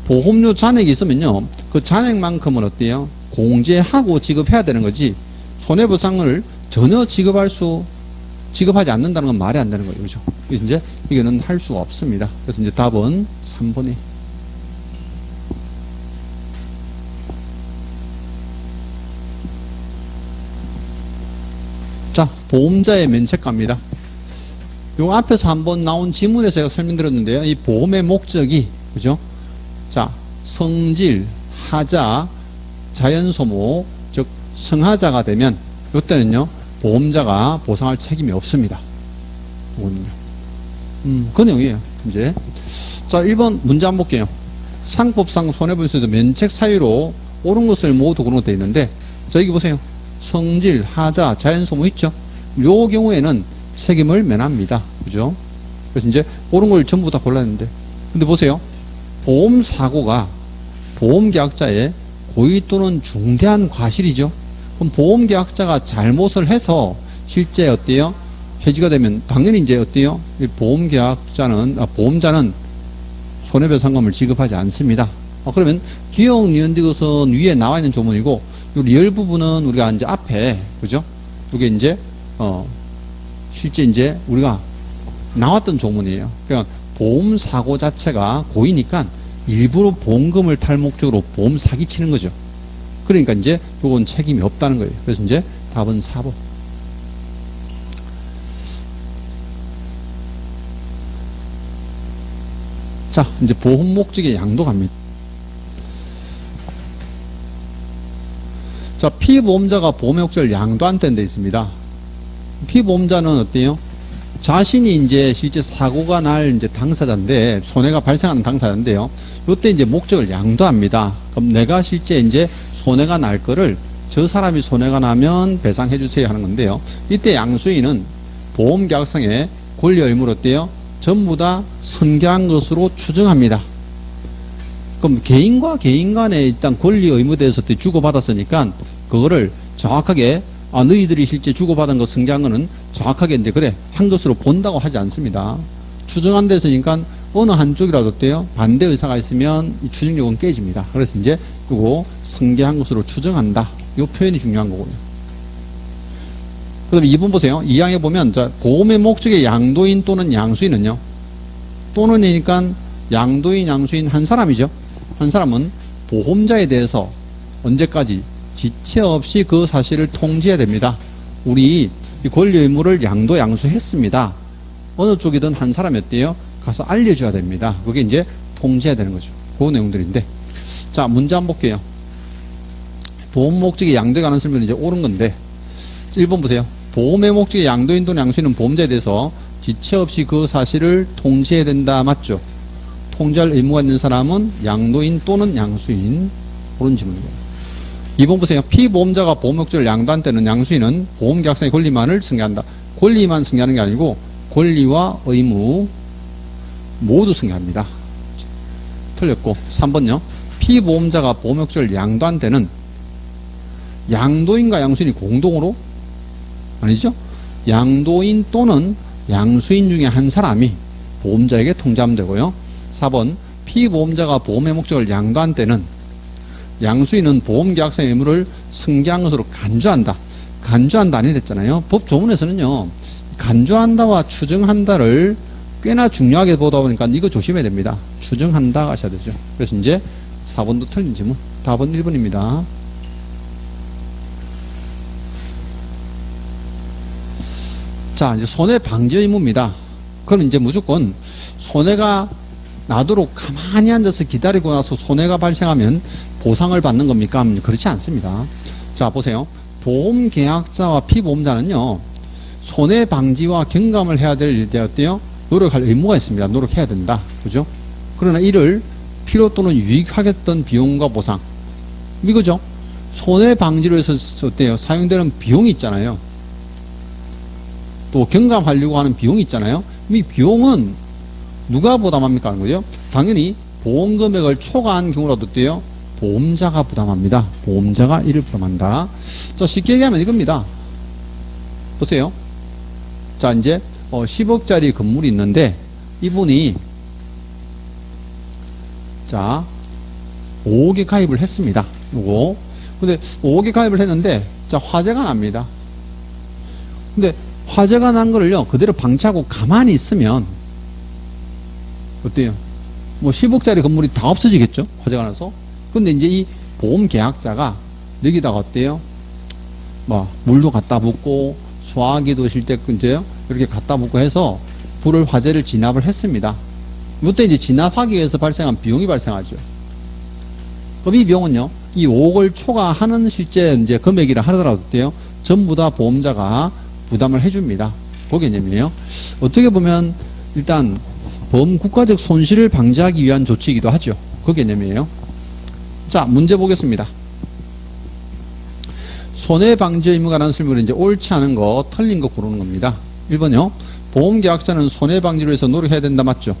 보험료 잔액이 있으면요. 그 잔액만큼은 어때요? 공제하고 지급해야 되는 거지. 손해보상을 전혀 지급하지 않는다는 건 말이 안 되는 거예요. 그죠? 그래서 이제 이거는 할 수가 없습니다. 그래서 이제 답은 3번이. 자, 보험자의 면책가입니다. 요 앞에서 한번 나온 지문에서 제가 설명드렸는데요. 이 보험의 목적이, 그죠? 자, 성질, 하자, 자연소모, 즉, 성하자가 되면, 요때는요, 보험자가 보상할 책임이 없습니다. 이거는요. 그 내용이에요, 이제. 자, 1번 문제 한번 볼게요. 상법상 손해보험에서 면책 사유로 옳은 것을 모두 그런 것도 있는데, 자, 여기 보세요. 성질, 하자, 자연소모 있죠? 요 경우에는 책임을 면합니다. 그죠? 그래서 이제 옳은 걸 전부 다 골랐는데. 근데 보세요. 보험사고가 보험계약자의 고의 또는 중대한 과실이죠. 그럼 보험계약자가 잘못을 해서 실제 어때요? 해지가 되면 당연히 이제 어때요? 보험자는 손해배상금을 지급하지 않습니다. 그러면 기억 니은디귿은 위에 나와 있는 조문이고, 이 리얼 부분은 우리가 이제 앞에, 그죠? 이게 이제, 실제 이제 우리가 나왔던 조문이에요. 그러니까 보험사고 자체가 고의니까 일부러 보험금을 탈 목적으로 보험 사기 치는 거죠. 그러니까 이제 요건 책임이 없다는 거예요. 그래서 이제 답은 4번. 자, 이제 보험 목적의 양도 갑니다. 자, 피보험자가 보험의 목적을 양도한다는 데 있습니다. 피보험자는 어때요? 자신이 이제 실제 사고가 날 이제 당사자인데, 손해가 발생하는 당사자인데요. 요때 이제 목적을 양도합니다. 그럼 내가 실제 이제 손해가 날 거를 저 사람이 손해가 나면 배상해 주세요 하는 건데요. 이때 양수인은 보험계약상의 권리 의무를 어때요? 전부 다 선계한 것으로 추정합니다. 그럼 개인과 개인 간의 일단 권리 의무에 대해서 주고받았으니까 그거를 정확하게 너희들이 실제 주고받은 거 승계한 거는 정확하게 이제 그래 한 것으로 본다고 하지 않습니다. 추정한 데서니까 어느 한쪽이라도 어때요? 반대 의사가 있으면 이 추정력은 깨집니다. 그래서 이제 이거 승계한 것으로 추정한다. 이 표현이 중요한 거고요. 그 다음에 2번 보세요. 2항에 보면 자, 보험의 목적의 양도인 또는 양수인은요. 또는이니까 양도인, 양수인 한 사람이죠. 한 사람은 보험자에 대해서 언제까지 지체 없이 그 사실을 통지해야 됩니다. 우리 이 권리 의무를 양도, 양수했습니다. 어느 쪽이든 한 사람이었대요. 가서 알려줘야 됩니다. 그게 이제 통지해야 되는 거죠. 그 내용들인데. 자, 문제 한번 볼게요. 보험 목적이 양도에 관한 설명은 이제 옳은 건데, 1번 보세요. 보험의 목적이 양도인 또는 양수인은 보험자에 대해서 지체 없이 그 사실을 통지해야 된다. 맞죠? 통지할 의무가 있는 사람은 양도인 또는 양수인. 그런 질문입니다. 2번 보세요. 피보험자가 보험 목적을 양도한 때는 양수인은 보험계약상의 권리만을 승계한다. 권리만 승계하는 게 아니고 권리와 의무 모두 승계합니다. 틀렸고. 3번요. 피보험자가 보험 목적을 양도한 때는 양도인과 양수인이 공동으로 아니죠? 양도인 또는 양수인 중에 한 사람이 보험자에게 통지하면 되고요. 4번 피보험자가 보험의 목적을 양도한 때는 양수인은 보험계약상의 의무를 승계한 것으로 간주한다. 간주한다 아니 됐잖아요. 법 조문에서는요. 간주한다와 추정한다를 꽤나 중요하게 보다 보니까 이거 조심해야 됩니다. 추정한다 하셔야 되죠. 그래서 이제 4번도 틀린 질문. 답은 1번입니다. 자, 이제 손해 방지 의무입니다. 그럼 이제 무조건 손해가 나도록 가만히 앉아서 기다리고 나서 손해가 발생하면 보상을 받는 겁니까? 그렇지 않습니다. 자, 보세요. 보험계약자와 피보험자는요, 손해 방지와 경감을 해야 될 일에 어때요? 노력할 의무가 있습니다. 노력해야 된다. 그죠? 그러나 이를 필요 또는 유익하겠던 비용과 보상. 이거죠? 손해 방지로 해서 어때요? 사용되는 비용이 있잖아요. 또 경감하려고 하는 비용이 있잖아요. 이 비용은 누가 부담합니까? 하는 거죠. 당연히 보험 금액을 초과한 경우라도 어때요? 보험자가 부담합니다. 보험자가 이를 부담한다. 자, 쉽게 얘기하면 이겁니다. 보세요. 자, 이제 10억짜리 건물이 있는데 이분이 자 5억에 가입을 했습니다. 요거. 근데 5억에 가입을 했는데 자 화재가 납니다. 근데 화재가 난 거를요 그대로 방치하고 가만히 있으면 어때요? 뭐 10억짜리 건물이 다 없어지겠죠? 화재가 나서. 근데 이제 이 보험 계약자가 여기다가 어때요? 뭐 물도 갖다 붓고 소화기도 실 때 이제 이렇게 갖다 붓고 해서 불을 화재를 진압을 했습니다. 이때 이제 진압하기 위해서 발생한 비용이 발생하죠. 그럼 이 비용은요, 이 5억을 초과하는 실제 이제 금액이라 하더라도 어때요? 전부 다 보험자가 부담을 해줍니다. 그 개념이에요. 어떻게 보면 일단 범국가적 손실을 방지하기 위한 조치이기도 하죠. 그 개념이에요. 자, 문제 보겠습니다. 손해방지 의무가 관한 설명을 이제 옳지 않은 거, 틀린 거 고르는 겁니다. 1번요. 보험계약자는 손해방지를 위해서 노력해야 된다. 맞죠?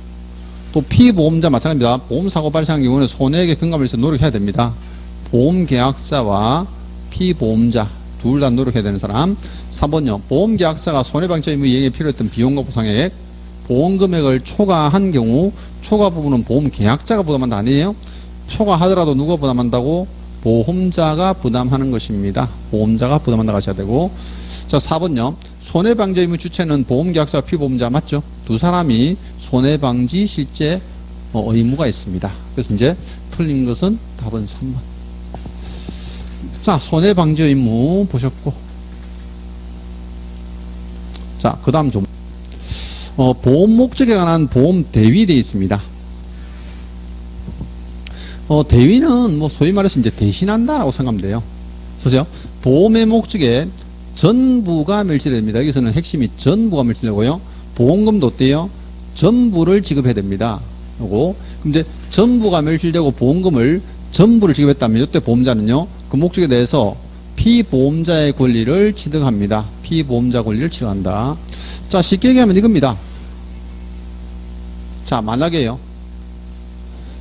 또 피보험자 마찬가지입니다. 보험사고 발생한 경우는 손해액의 경감을 위해서 노력해야 됩니다. 보험계약자와 피보험자 둘 다 노력해야 되는 사람. 3번요. 보험계약자가 손해방지 의무 이행에 필요했던 비용과 보상액, 보험금액을 초과한 경우 초과 부분은 보험계약자가 부담한다 아니에요? 초과하더라도 누가 부담한다고? 보험자가 부담하는 것입니다. 보험자가 부담한다고 하셔야 되고. 자, 4번요. 손해방지 의무 주체는 보험계약자와 피보험자 맞죠? 두 사람이 손해방지 실제 의무가 있습니다. 그래서 이제 틀린 것은 답은 3번. 자, 손해방지 의무 보셨고. 자, 그 다음 좀. 보험 목적에 관한 보험 대위 되어 있습니다. 대위는 뭐 소위 말해서 이제 대신한다라고 생각하면 돼요. 보세요. 보험의 목적에 전부가 멸실됩니다. 여기서는 핵심이 전부가 멸실되고요. 보험금도 어때요? 전부를 지급해야 됩니다. 요거. 근데 전부가 멸실되고 보험금을 전부를 지급했다면 이때 보험자는요. 그 목적에 대해서 피보험자의 권리를 취득합니다. 피보험자 권리를 취득한다. 자, 쉽게 얘기하면 이겁니다. 자, 만약에요.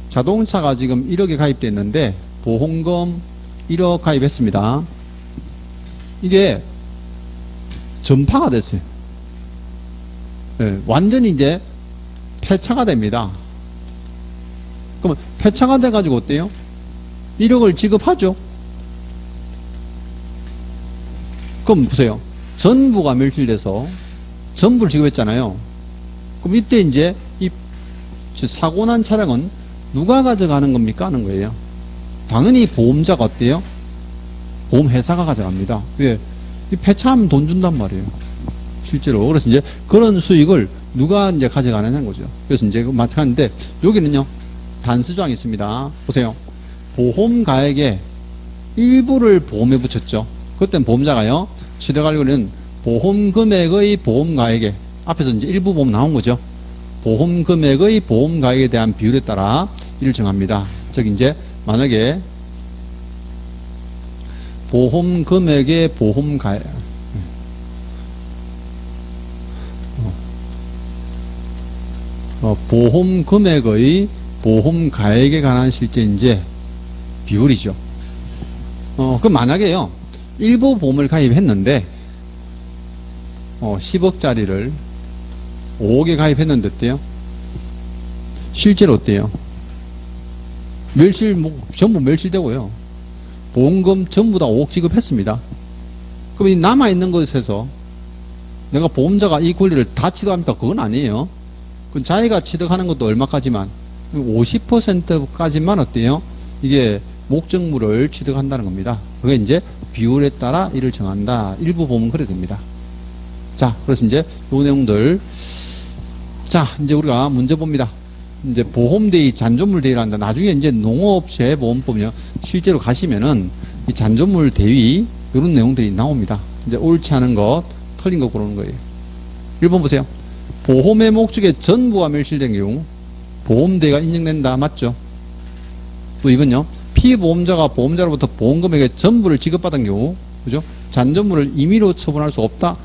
자동차가 지금 1억에 가입되어 있는데 보험금 1억 가입했습니다. 이게 전파가 됐어요. 네, 완전히 이제 폐차가 됩니다. 그러면 폐차가 돼가지고 어때요? 1억을 지급하죠. 그럼 보세요. 전부가 멸실돼서 전부를 지급했잖아요. 그럼 이때 이제 이 즉 사고 난 차량은 누가 가져가는 겁니까? 하는 거예요. 당연히 보험자가 어때요? 보험회사가 가져갑니다. 왜? 이 폐차하면 돈 준단 말이에요. 실제로. 그래서 이제 그런 수익을 누가 이제 가져가느냐는 거죠. 그래서 이제 마찬가지인데, 여기는요, 단수조항이 있습니다. 보세요. 보험가액의 일부를 보험에 붙였죠. 그때는 보험자가요, 취득할 권리는 보험금액의 보험가액에, 앞에서 이제 일부 보험 나온 거죠. 보험금액의 보험가액에 대한 비율에 따라 이를 정합니다. 즉, 이제 만약에 보험금액의 보험가액, 보험금액의 보험가액에 관한 실제인지 비율이죠. 그럼 만약에요, 일부 보험을 가입했는데, 10억짜리를 5억에 가입했는데 어때요? 실제로 어때요? 전부 멸실되고요. 보험금 전부 다 5억 지급했습니다. 그럼 이 남아있는 것에서 내가 보험자가 이 권리를 다 취득합니까? 그건 아니에요. 그 자기가 취득하는 것도 얼마까지만, 50%까지만 어때요? 이게 목적물을 취득한다는 겁니다. 그게 이제 비율에 따라 이를 정한다. 일부 보험은 그래 됩니다. 자, 그래서 이제 요 내용들. 자, 이제 우리가 문제 봅니다. 이제 보험대위, 잔존물 대위를 한다. 나중에 이제 농업재해보험법이요. 실제로 가시면은 이 잔존물 대위, 이런 내용들이 나옵니다. 이제 옳지 않은 것, 틀린 것 고르는 거예요. 1번 보세요. 보험의 목적의 전부가 멸실된 경우, 보험대위가 인정된다. 맞죠? 또 이건요. 피보험자가 보험자로부터 보험금액의 전부를 지급받은 경우, 그죠? 잔존물을 임의로 처분할 수 없다?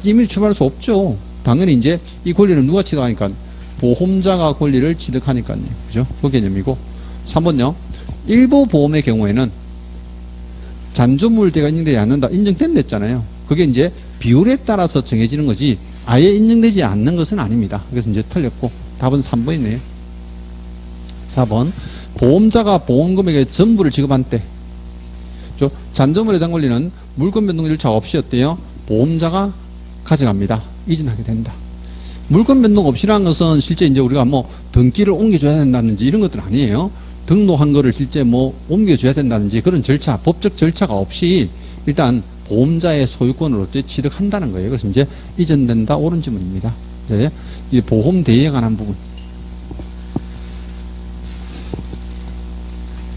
임의로 처분할 수 없죠. 당연히 이제 이 권리는 누가 취득하니까? 보험자가 권리를 취득하니까요. 그죠? 그 개념이고. 3번요. 일부 보험의 경우에는 잔존물 대가 인정되지 않는다. 인정된다 했잖아요. 그게 이제 비율에 따라서 정해지는 거지, 아예 인정되지 않는 것은 아닙니다. 그래서 이제 틀렸고, 답은 3번이네요. 4번. 보험자가 보험금액의 전부를 지급한 때, 잔존물에 대한 권리는 물권 변동 절차 없이 어때요? 보험자가 가져갑니다. 이전하게 된다. 물권 변동 없이라는 것은 실제 이제 우리가 뭐 등기를 옮겨줘야 된다든지 이런 것들 아니에요. 등록한 거를 실제 뭐 옮겨줘야 된다든지 그런 절차, 법적 절차가 없이 일단 보험자의 소유권으로 취득한다는 거예요. 그래서 이제 이전된다. 옳은 지문입니다. 이제 이 보험 대위에 관한 부분.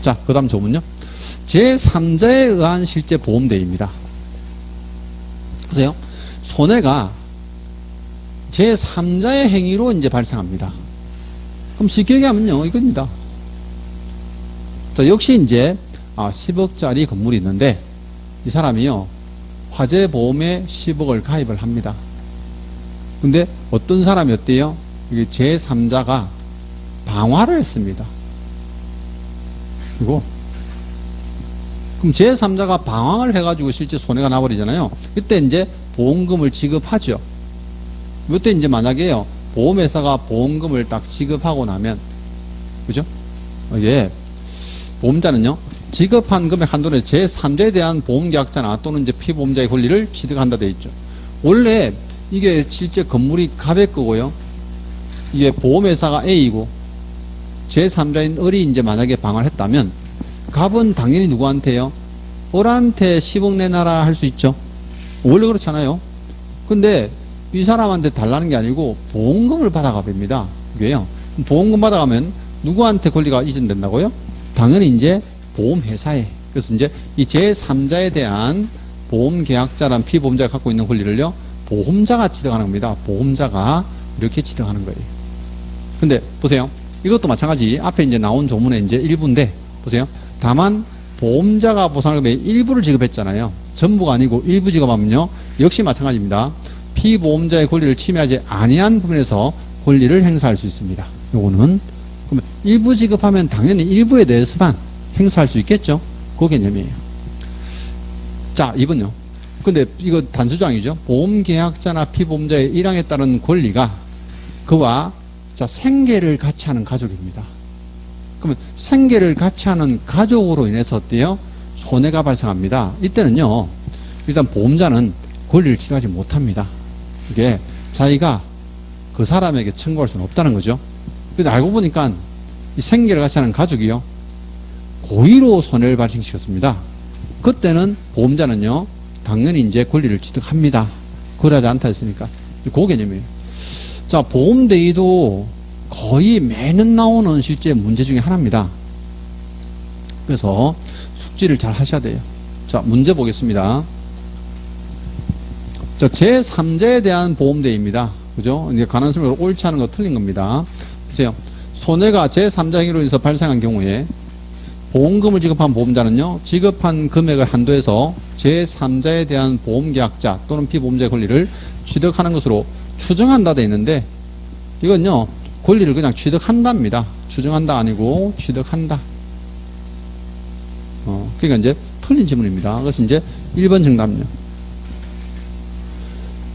자, 그 다음 조문요. 제3자에 의한 실제 보험 대위입니다. 보세요. 손해가 제3자의 행위로 이제 발생합니다. 그럼 쉽게 얘기하면요, 이겁니다. 자, 역시 이제 10억짜리 건물이 있는데 이 사람이요, 화재보험에 10억을 가입을 합니다. 근데 어떤 사람이 어때요? 이게 제3자가 방화를 했습니다. 그리고 그럼 제3자가 방황을 해가지고 실제 손해가 나버리잖아요. 그때 이제 보험금을 지급하죠. 이때 이제 만약에요, 보험회사가 보험금을 딱 지급하고 나면, 그죠? 이게 보험자는요, 지급한 금액 한도는 제3자에 대한 보험계약자나 또는 이제 피보험자의 권리를 취득한다 돼 있죠. 원래 이게 실제 건물이 갑의 거고요, 이게 보험회사가 A이고 제3자인 을이 이제 만약에 방화를 했다면 갑은 당연히 누구한테요? 을한테 10억 내놔라 할 수 있죠. 원래 그렇잖아요. 근데 이 사람한테 달라는 게 아니고 보험금을 받아가 봅니다. 이게요. 보험금 받아가면 누구한테 권리가 이전된다고요? 당연히 이제 보험회사에. 그래서 이제 이 제3자에 대한 보험계약자란 피보험자가 갖고 있는 권리를요, 보험자가 취득하는 겁니다. 보험자가 이렇게 취득하는 거예요. 근데 보세요. 이것도 마찬가지. 앞에 이제 나온 조문에 이제 일부인데, 보세요. 다만 보험자가 보상금의 일부를 지급했잖아요. 전부가 아니고 일부 지급하면요, 역시 마찬가지입니다. 피보험자의 권리를 침해하지 아니한 부분에서 권리를 행사할 수 있습니다. 요거는 그러면 일부 지급하면 당연히 일부에 대해서만 행사할 수 있겠죠. 그 개념이에요. 자, 2번요. 근데 이거 단수조항이죠. 보험계약자나 피보험자의 일항에 따른 권리가 그와 생계를 같이 하는 가족입니다. 그러면 생계를 같이 하는 가족으로 인해서 어때요? 손해가 발생합니다. 이때는요, 일단 보험자는 권리를 취득하지 못합니다. 이게 자기가 그 사람에게 청구할 수는 없다는 거죠. 근데 알고 보니까 이 생계를 같이 하는 가족이요, 고의로 손해를 발생시켰습니다. 그때는 보험자는요, 당연히 이제 권리를 취득합니다. 그러지 않다 했으니까. 그 개념이에요. 자, 보험대위도 거의 매년 나오는 실제 문제 중에 하나입니다. 그래서 숙지를 잘 하셔야 돼요. 자, 문제 보겠습니다. 자, 제3자에 대한 보험대위입니다. 그죠? 이제 가난성으로 옳지 않은 거 틀린 겁니다. 보세요. 손해가 제3자 행위로 인해서 발생한 경우에 보험금을 지급한 보험자는요, 지급한 금액의 한도에서 제3자에 대한 보험계약자 또는 피보험자의 권리를 취득하는 것으로 추정한다 돼 있는데, 이건요, 권리를 그냥 취득한답니다. 추정한다 아니고 취득한다. 그러니까 이제 틀린 지문입니다. 그래서 이제 1번 정답요.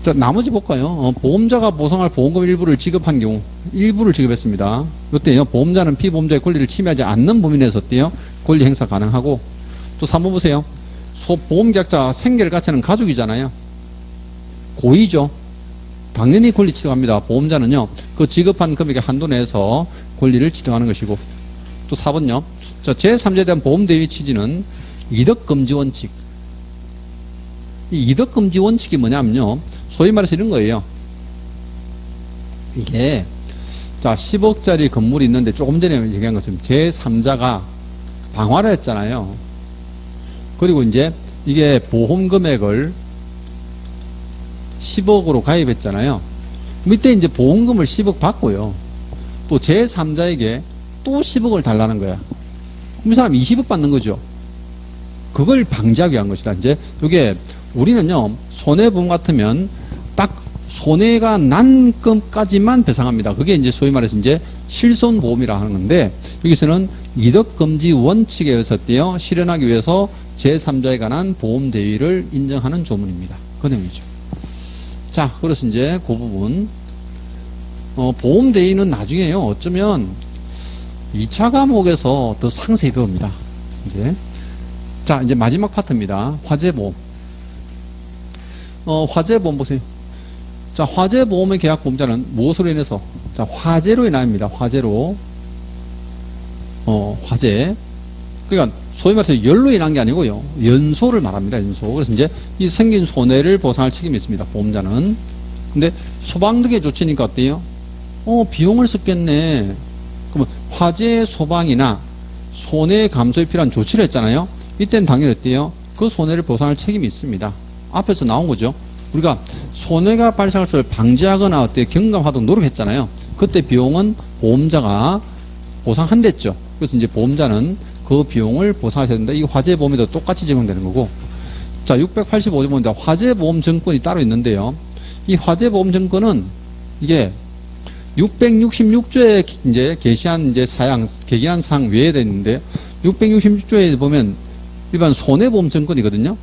자, 나머지 볼까요? 보험자가 보상할 보험금 일부를 지급한 경우, 일부를 지급했습니다. 이때요, 보험자는 피보험자의 권리를 침해하지 않는 범위 내에서 어때요? 권리 행사 가능하고. 또 3번 보세요. 보험계약자 생계를 같이 하는 가족이잖아요. 고의죠. 당연히 권리 취득합니다. 보험자는요, 그 지급한 금액의 한도 내에서 권리를 취득하는 것이고. 또 4번요. 자, 제3자에 대한 보험대위 취지는 이득금지 원칙. 이 이득금지 원칙이 뭐냐면요, 소위 말해서 이런 거예요. 이게, 자, 10억짜리 건물이 있는데 조금 전에 얘기한 것처럼 제3자가 방화를 했잖아요. 그리고 이제 이게 보험 금액을 10억으로 가입했잖아요. 이때 이제 보험금을 10억 받고요, 또 제3자에게 또 10억을 달라는 거야. 그럼 이 사람 20억 받는 거죠. 그걸 방지하기 위한 것이다. 이제 이게 우리는요, 손해보험 같으면 딱 손해가 난 것까지만 배상합니다. 그게 이제 소위 말해서 이제 실손보험이라 하는 건데, 여기서는 이득금지 원칙에 의해서 어때요? 실현하기 위해서 제3자에 관한 보험대위를 인정하는 조문입니다. 그 내용이죠. 자, 그래서 이제 그 부분, 보험대위는 나중에요, 어쩌면 2차 과목에서 더 상세히 배웁니다. 이제. 자, 이제 마지막 파트입니다. 화재보험. 화재보험 보세요. 자, 화재보험의 계약 보험자는 무엇으로 인해서? 자, 화재로 인합니다. 화재로. 화재. 그러니까 소위 말해서 열로 인한 게 아니고요, 연소를 말합니다. 연소. 그래서 이제 이 생긴 손해를 보상할 책임이 있습니다. 보험자는. 근데 소방등의 조치니까 어때요? 비용을 썼겠네. 그러면 화재 소방이나 손해 감소에 필요한 조치를 했잖아요. 이때는 당연히 어때요? 그 손해를 보상할 책임이 있습니다. 앞에서 나온 거죠. 우리가 손해가 발생할 것을 방지하거나 어때 경감하도록 노력했잖아요. 그때 비용은 보험자가 보상한댔죠. 그래서 이제 보험자는 그 비용을 보상하셔야 된다. 이 화재보험에도 똑같이 적용되는 거고. 자, 685조 보니까 화재보험 증권이 따로 있는데요. 이 화재보험 증권은 이게 666조에 이제 게시한 이제 사양, 개기한 사항 외에 되어 있는데, 666조에 보면 일반 손해보험 증권이거든요.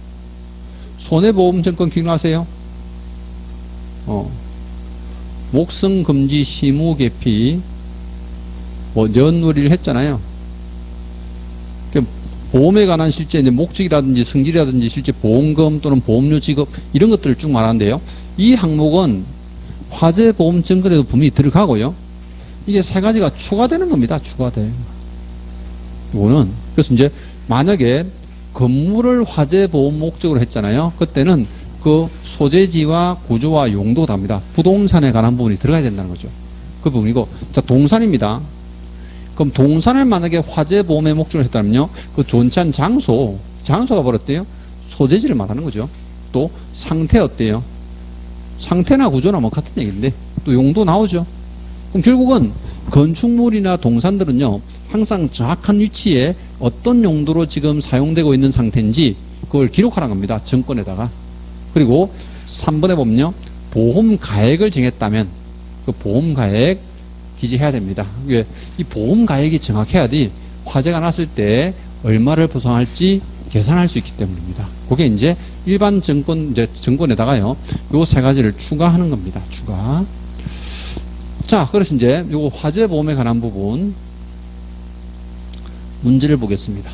손해보험 증권 기억나세요? 목성 금지 시무 개피, 연놀이를 했잖아요. 보험에 관한 실제 이제 목적이라든지 성질이라든지 실제 보험금 또는 보험료 지급 이런 것들을 쭉 말하는데요. 이 항목은 화재보험 증권에도 분명히 들어가고요. 이게 세 가지가 추가되는 겁니다. 추가돼. 이거는. 그래서 이제 만약에 건물을 화재보험 목적으로 했잖아요. 그때는 그 소재지와 구조와 용도가 답니다. 부동산에 관한 부분이 들어가야 된다는 거죠. 그 부분이고. 자, 동산입니다. 그럼 동산을 만약에 화재보험의 목적으로 했다면요, 그 좋지 않은 장소가 뭐랬대요? 소재지를 말하는 거죠. 또 상태 어때요? 상태나 구조나 뭐 같은 얘기인데 또 용도 나오죠. 그럼 결국은 건축물이나 동산들은요, 항상 정확한 위치에 어떤 용도로 지금 사용되고 있는 상태인지 그걸 기록하라는 겁니다. 정권에다가. 그리고 3번에 보면요, 보험 가액을 정했다면 그 보험 가액 기재해야 됩니다. 이 보험 가액이 정확해야지 화재가 났을 때 얼마를 보상할지 계산할 수 있기 때문입니다. 그게 이제 일반 정권에다가요, 요 세 가지를 추가하는 겁니다. 추가. 자, 그래서 이제 요 화재보험에 관한 부분 문제를 보겠습니다.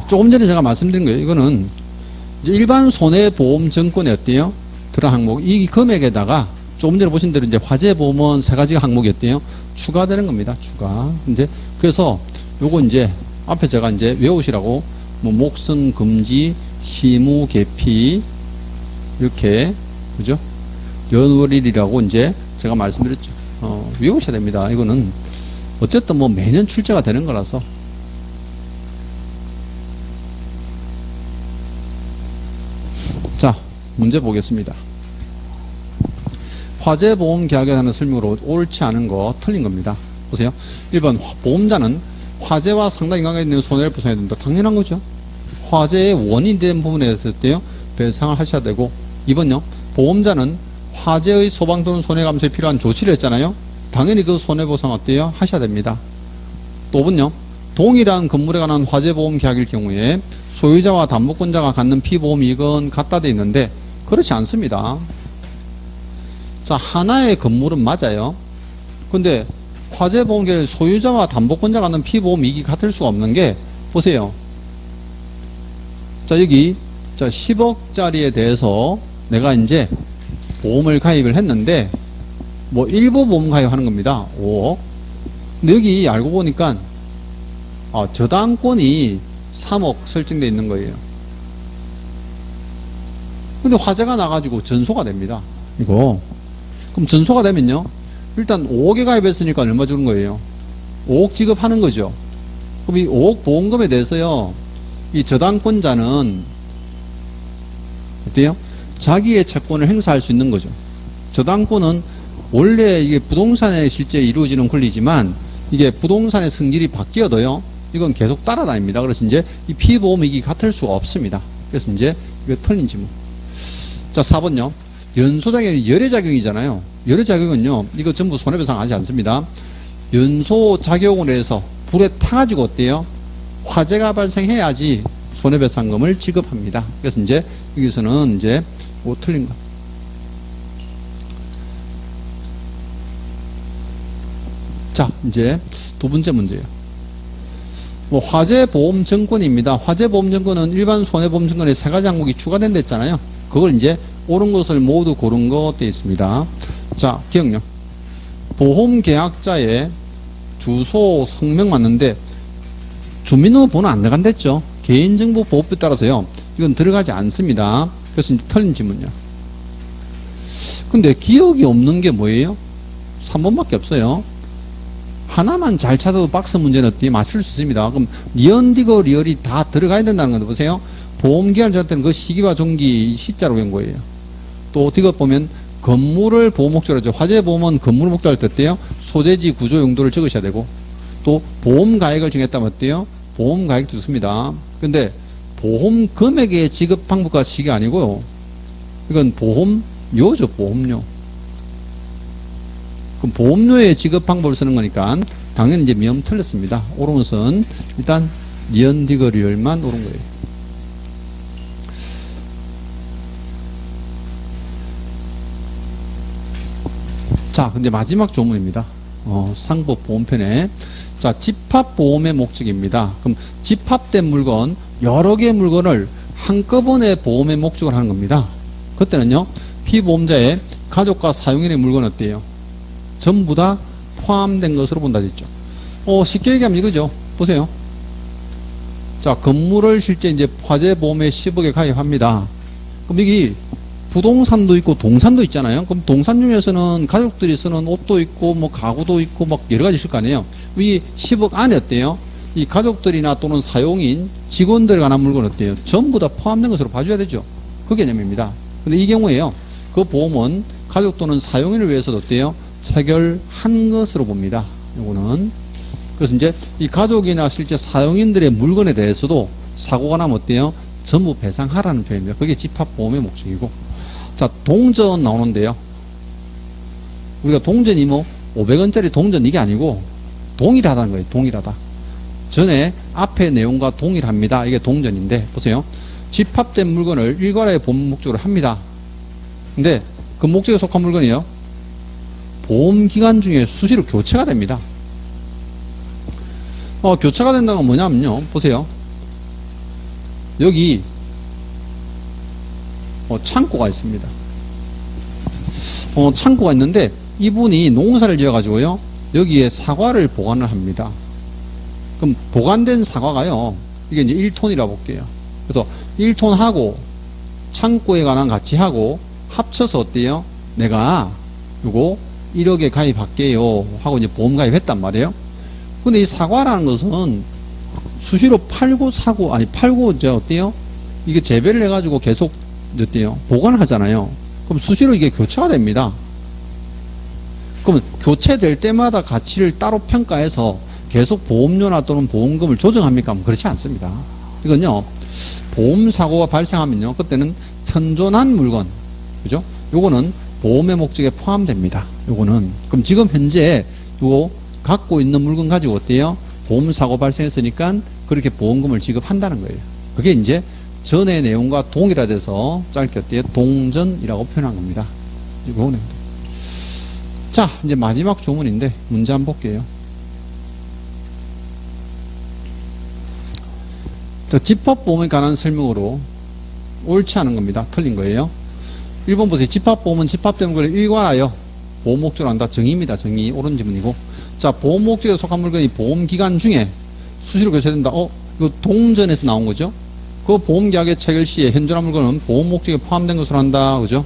조금 전에 제가 말씀드린 거예요. 이거는 이제 일반 손해보험 증권에 어때요? 들어간 항목, 이 금액에다가 조금 전에 보신 대로 이제 화재보험은 세 가지 항목이었대요. 추가되는 겁니다. 추가. 이제 그래서 요거 이제 앞에 제가 이제 외우시라고 뭐 목성 금지, 시무 개피 이렇게 그죠? 연월일이라고 이제 제가 말씀드렸죠. 외우셔야 됩니다. 이거는 어쨌든 뭐 매년 출제가 되는 거라서. 자, 문제 보겠습니다. 화재보험 계약에 관한 설명으로 옳지 않은 거 틀린 겁니다. 보세요. 1번 보험자는 화재와 상당히 관계 있는 손해를 보상해야 된다. 당연한 거죠. 화재의 원인이 된 부분에 대해서 때요 배상을 하셔야 되고, 2번요. 보험자는 화재의 소방 또는 손해 감소에 필요한 조치를 했잖아요. 당연히 그 손해보상 어때요? 하셔야 됩니다. 또 5번요. 동일한 건물에 관한 화재보험 계약일 경우에 소유자와 담보권자가 갖는 피보험 이익은 같다 돼 있는데 그렇지 않습니다. 자, 하나의 건물은 맞아요. 근데 화재보험 계약 소유자와 담보권자가 갖는 피보험 이익이 같을 수가 없는 게, 보세요. 자, 여기 자 10억짜리에 대해서 내가 이제 보험을 가입을 했는데 뭐 일부 보험 가입하는 겁니다. 5억. 근데 여기 알고 보니까 저당권이 3억 설정되어 있는 거예요. 근데 화재가 나가지고 전소가 됩니다. 이거. 그럼 전소가 되면요. 일단 5억에 가입했으니까 얼마 주는 거예요? 5억 지급하는 거죠. 그럼 이 5억 보험금에 대해서요. 이 저당권자는 어때요? 자기의 채권을 행사할 수 있는 거죠. 저당권은 원래 이게 부동산에 실제 이루어지는 권리지만 이게 부동산의 성질이 바뀌어도요. 이건 계속 따라다닙니다. 그래서 이제 이 피보험이익이 같을 수가 없습니다. 그래서 이제 이거 틀린 지문. 자, 4번요. 연소작용이 열애작용이잖아요. 열애작용은요. 이거 전부 손해배상 하지 않습니다. 연소작용을 해서 불에 타가지고 어때요? 화재가 발생해야지 손해배상금을 지급합니다. 그래서 이제 여기서는 이제 뭐 틀린 거. 자, 이제 두 번째 문제예요. 뭐 화재보험증권입니다. 화재보험증권은 일반 손해보험증권에 세 가지 항목이 추가된다 했잖아요. 그걸 이제 옳은 것을 모두 고른 거 되어 있습니다. 자, 기억력. 보험계약자의 주소, 성명 맞는데 주민등록번호 안 들어간댔죠. 개인정보보호법에 따라서요. 이건 들어가지 않습니다. 그래서 이제 틀린 지문이요. 근데 기억이 없는 게 뭐예요? 3번밖에 없어요. 하나만 잘 찾아도 박스 문제는 어떻게 맞출 수 있습니다. 그럼 니언디거 리얼이 다 들어가야 된다는 건데 보세요. 보험기한을 정할 때는 그 시기와 종기 시자로 된 거예요. 또 어떻게 보면 건물을 보호 목적으로 하죠. 화재보험은 건물 목적을 떴대요. 소재지 구조 용도를 적으셔야 되고, 또 보험가액을 정했다면 어때요? 보험가액도 좋습니다. 근데 보험 금액의 지급 방법과 시기 아니고요. 이건 보험료죠. 보험료. 그럼 보험료의 지급 방법을 쓰는 거니까 당연히 이제 미음 틀렸습니다. 옳은 것은 일단 니언디거 리얼만 옳은 거예요. 자, 근데 마지막 조문입니다. 상법 보험편에. 자, 집합보험의 목적입니다. 그럼 집합된 물건, 여러 개의 물건을 한꺼번에 보험의 목적을 하는 겁니다. 그때는요, 피보험자의 가족과 사용인의 물건 어때요? 전부 다 포함된 것으로 본다 했죠. 쉽게 얘기하면 이거죠. 보세요. 자, 건물을 실제 이제 화재보험에 10억에 가입합니다. 그럼 여기 부동산도 있고 동산도 있잖아요. 그럼 동산 중에서는 가족들이 쓰는 옷도 있고 뭐 가구도 있고 막 여러 가지 있을 거 아니에요. 이 10억 안에 어때요? 이 가족들이나 또는 사용인 직원들 관한 물건 어때요? 전부 다 포함된 것으로 봐줘야 되죠. 그 개념입니다. 근데 이 경우에요. 그 보험은 가족 또는 사용인을 위해서도 어때요? 체결한 것으로 봅니다. 요거는. 그래서 이제 이 가족이나 실제 사용인들의 물건에 대해서도 사고가 나면 어때요? 전부 배상하라는 표현입니다. 그게 집합보험의 목적이고. 자, 동전 나오는데요. 우리가 동전이 뭐 500원짜리 동전 이게 아니고 동일하다는 거예요. 동일하다. 전에 앞의 내용과 동일합니다. 이게 동전인데 보세요. 집합된 물건을 일괄의 보험 목적으로 합니다. 근데 그 목적에 속한 물건이요. 보험기간 중에 수시로 교체가 됩니다. 교체가 된다는 건 뭐냐면요. 보세요. 여기 창고가 있습니다. 창고가 있는데 이분이 농사를 지어가지고요. 여기에 사과를 보관을 합니다. 그럼 보관된 사과가요. 이게 이제 1톤이라고 볼게요. 그래서 1톤하고 창고에 관한 가치하고 합쳐서 어때요? 내가 요거 1억에 가입할게요 하고 이제 보험 가입했단 말이에요. 근데 이 사과라는 것은 수시로 팔고 사고 팔고 이제 어때요? 이게 재배를 해가지고 계속 어때요? 보관을 하잖아요. 그럼 수시로 이게 교체가 됩니다. 그러면 교체될 때마다 가치를 따로 평가해서 계속 보험료나 또는 보험금을 조정합니까? 그렇지 않습니다. 이건요, 보험 사고가 발생하면요, 그때는 현존한 물건, 그죠? 요거는 보험의 목적에 포함됩니다. 요거는. 그럼 지금 현재 요거 갖고 있는 물건 가지고 어때요? 보험 사고 발생했으니까 그렇게 보험금을 지급한다는 거예요. 그게 이제 전의 내용과 동일화돼서 짧게 어때요? 동전이라고 표현한 겁니다. 요거는. 자, 이제 마지막 조문인데 문제 한번 볼게요. 자, 집합보험에 관한 설명으로 옳지 않은 겁니다. 틀린 거예요. 1번 보세요. 집합보험은 집합된 물건에 일관하여 보험 목적으로 한다. 정의입니다. 정의. 옳은 지문이고. 자, 보험 목적에 속한 물건이 보험 기간 중에 수시로 교체된다. 이거 동전에서 나온 거죠. 그 보험 계약의 체결 시에 현존한 물건은 보험 목적에 포함된 것으로 한다. 그죠?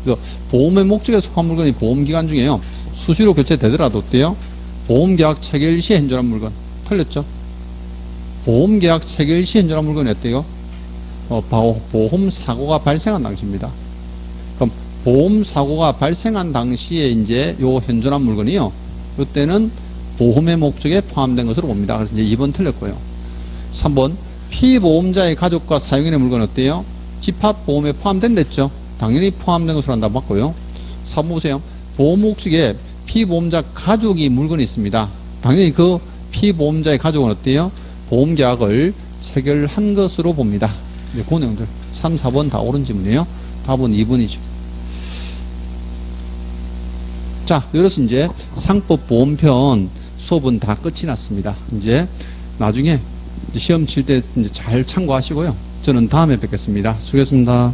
그래서 보험의 목적에 속한 물건이 보험 기간 중에요. 수시로 교체되더라도 어때요? 보험 계약 체결 시에 현존한 물건. 틀렸죠? 보험 계약 체결 시 현존한 물건이 어때요? 보험 사고가 발생한 당시입니다. 그럼 보험 사고가 발생한 당시에 이제 요 현존한 물건이요. 이때는 보험의 목적에 포함된 것으로 봅니다. 그래서 이제 2번 틀렸고요. 3번 피보험자의 가족과 사용인의 물건 어때요? 집합보험에 포함된댔죠. 당연히 포함된 것으로 한다고 봤고요. 4번 보세요. 보험 목적에 피보험자 가족이 물건이 있습니다. 당연히 그 피보험자의 가족은 어때요? 보험계약을 체결한 것으로 봅니다. 네, 그 내용들 3, 4번 다 옳은 지문이에요. 답은 2번이죠. 자, 이래서 이제 상법 보험편 수업은 다 끝이 났습니다. 이제 나중에 시험 칠 때 잘 참고하시고요. 저는 다음에 뵙겠습니다. 수고했습니다.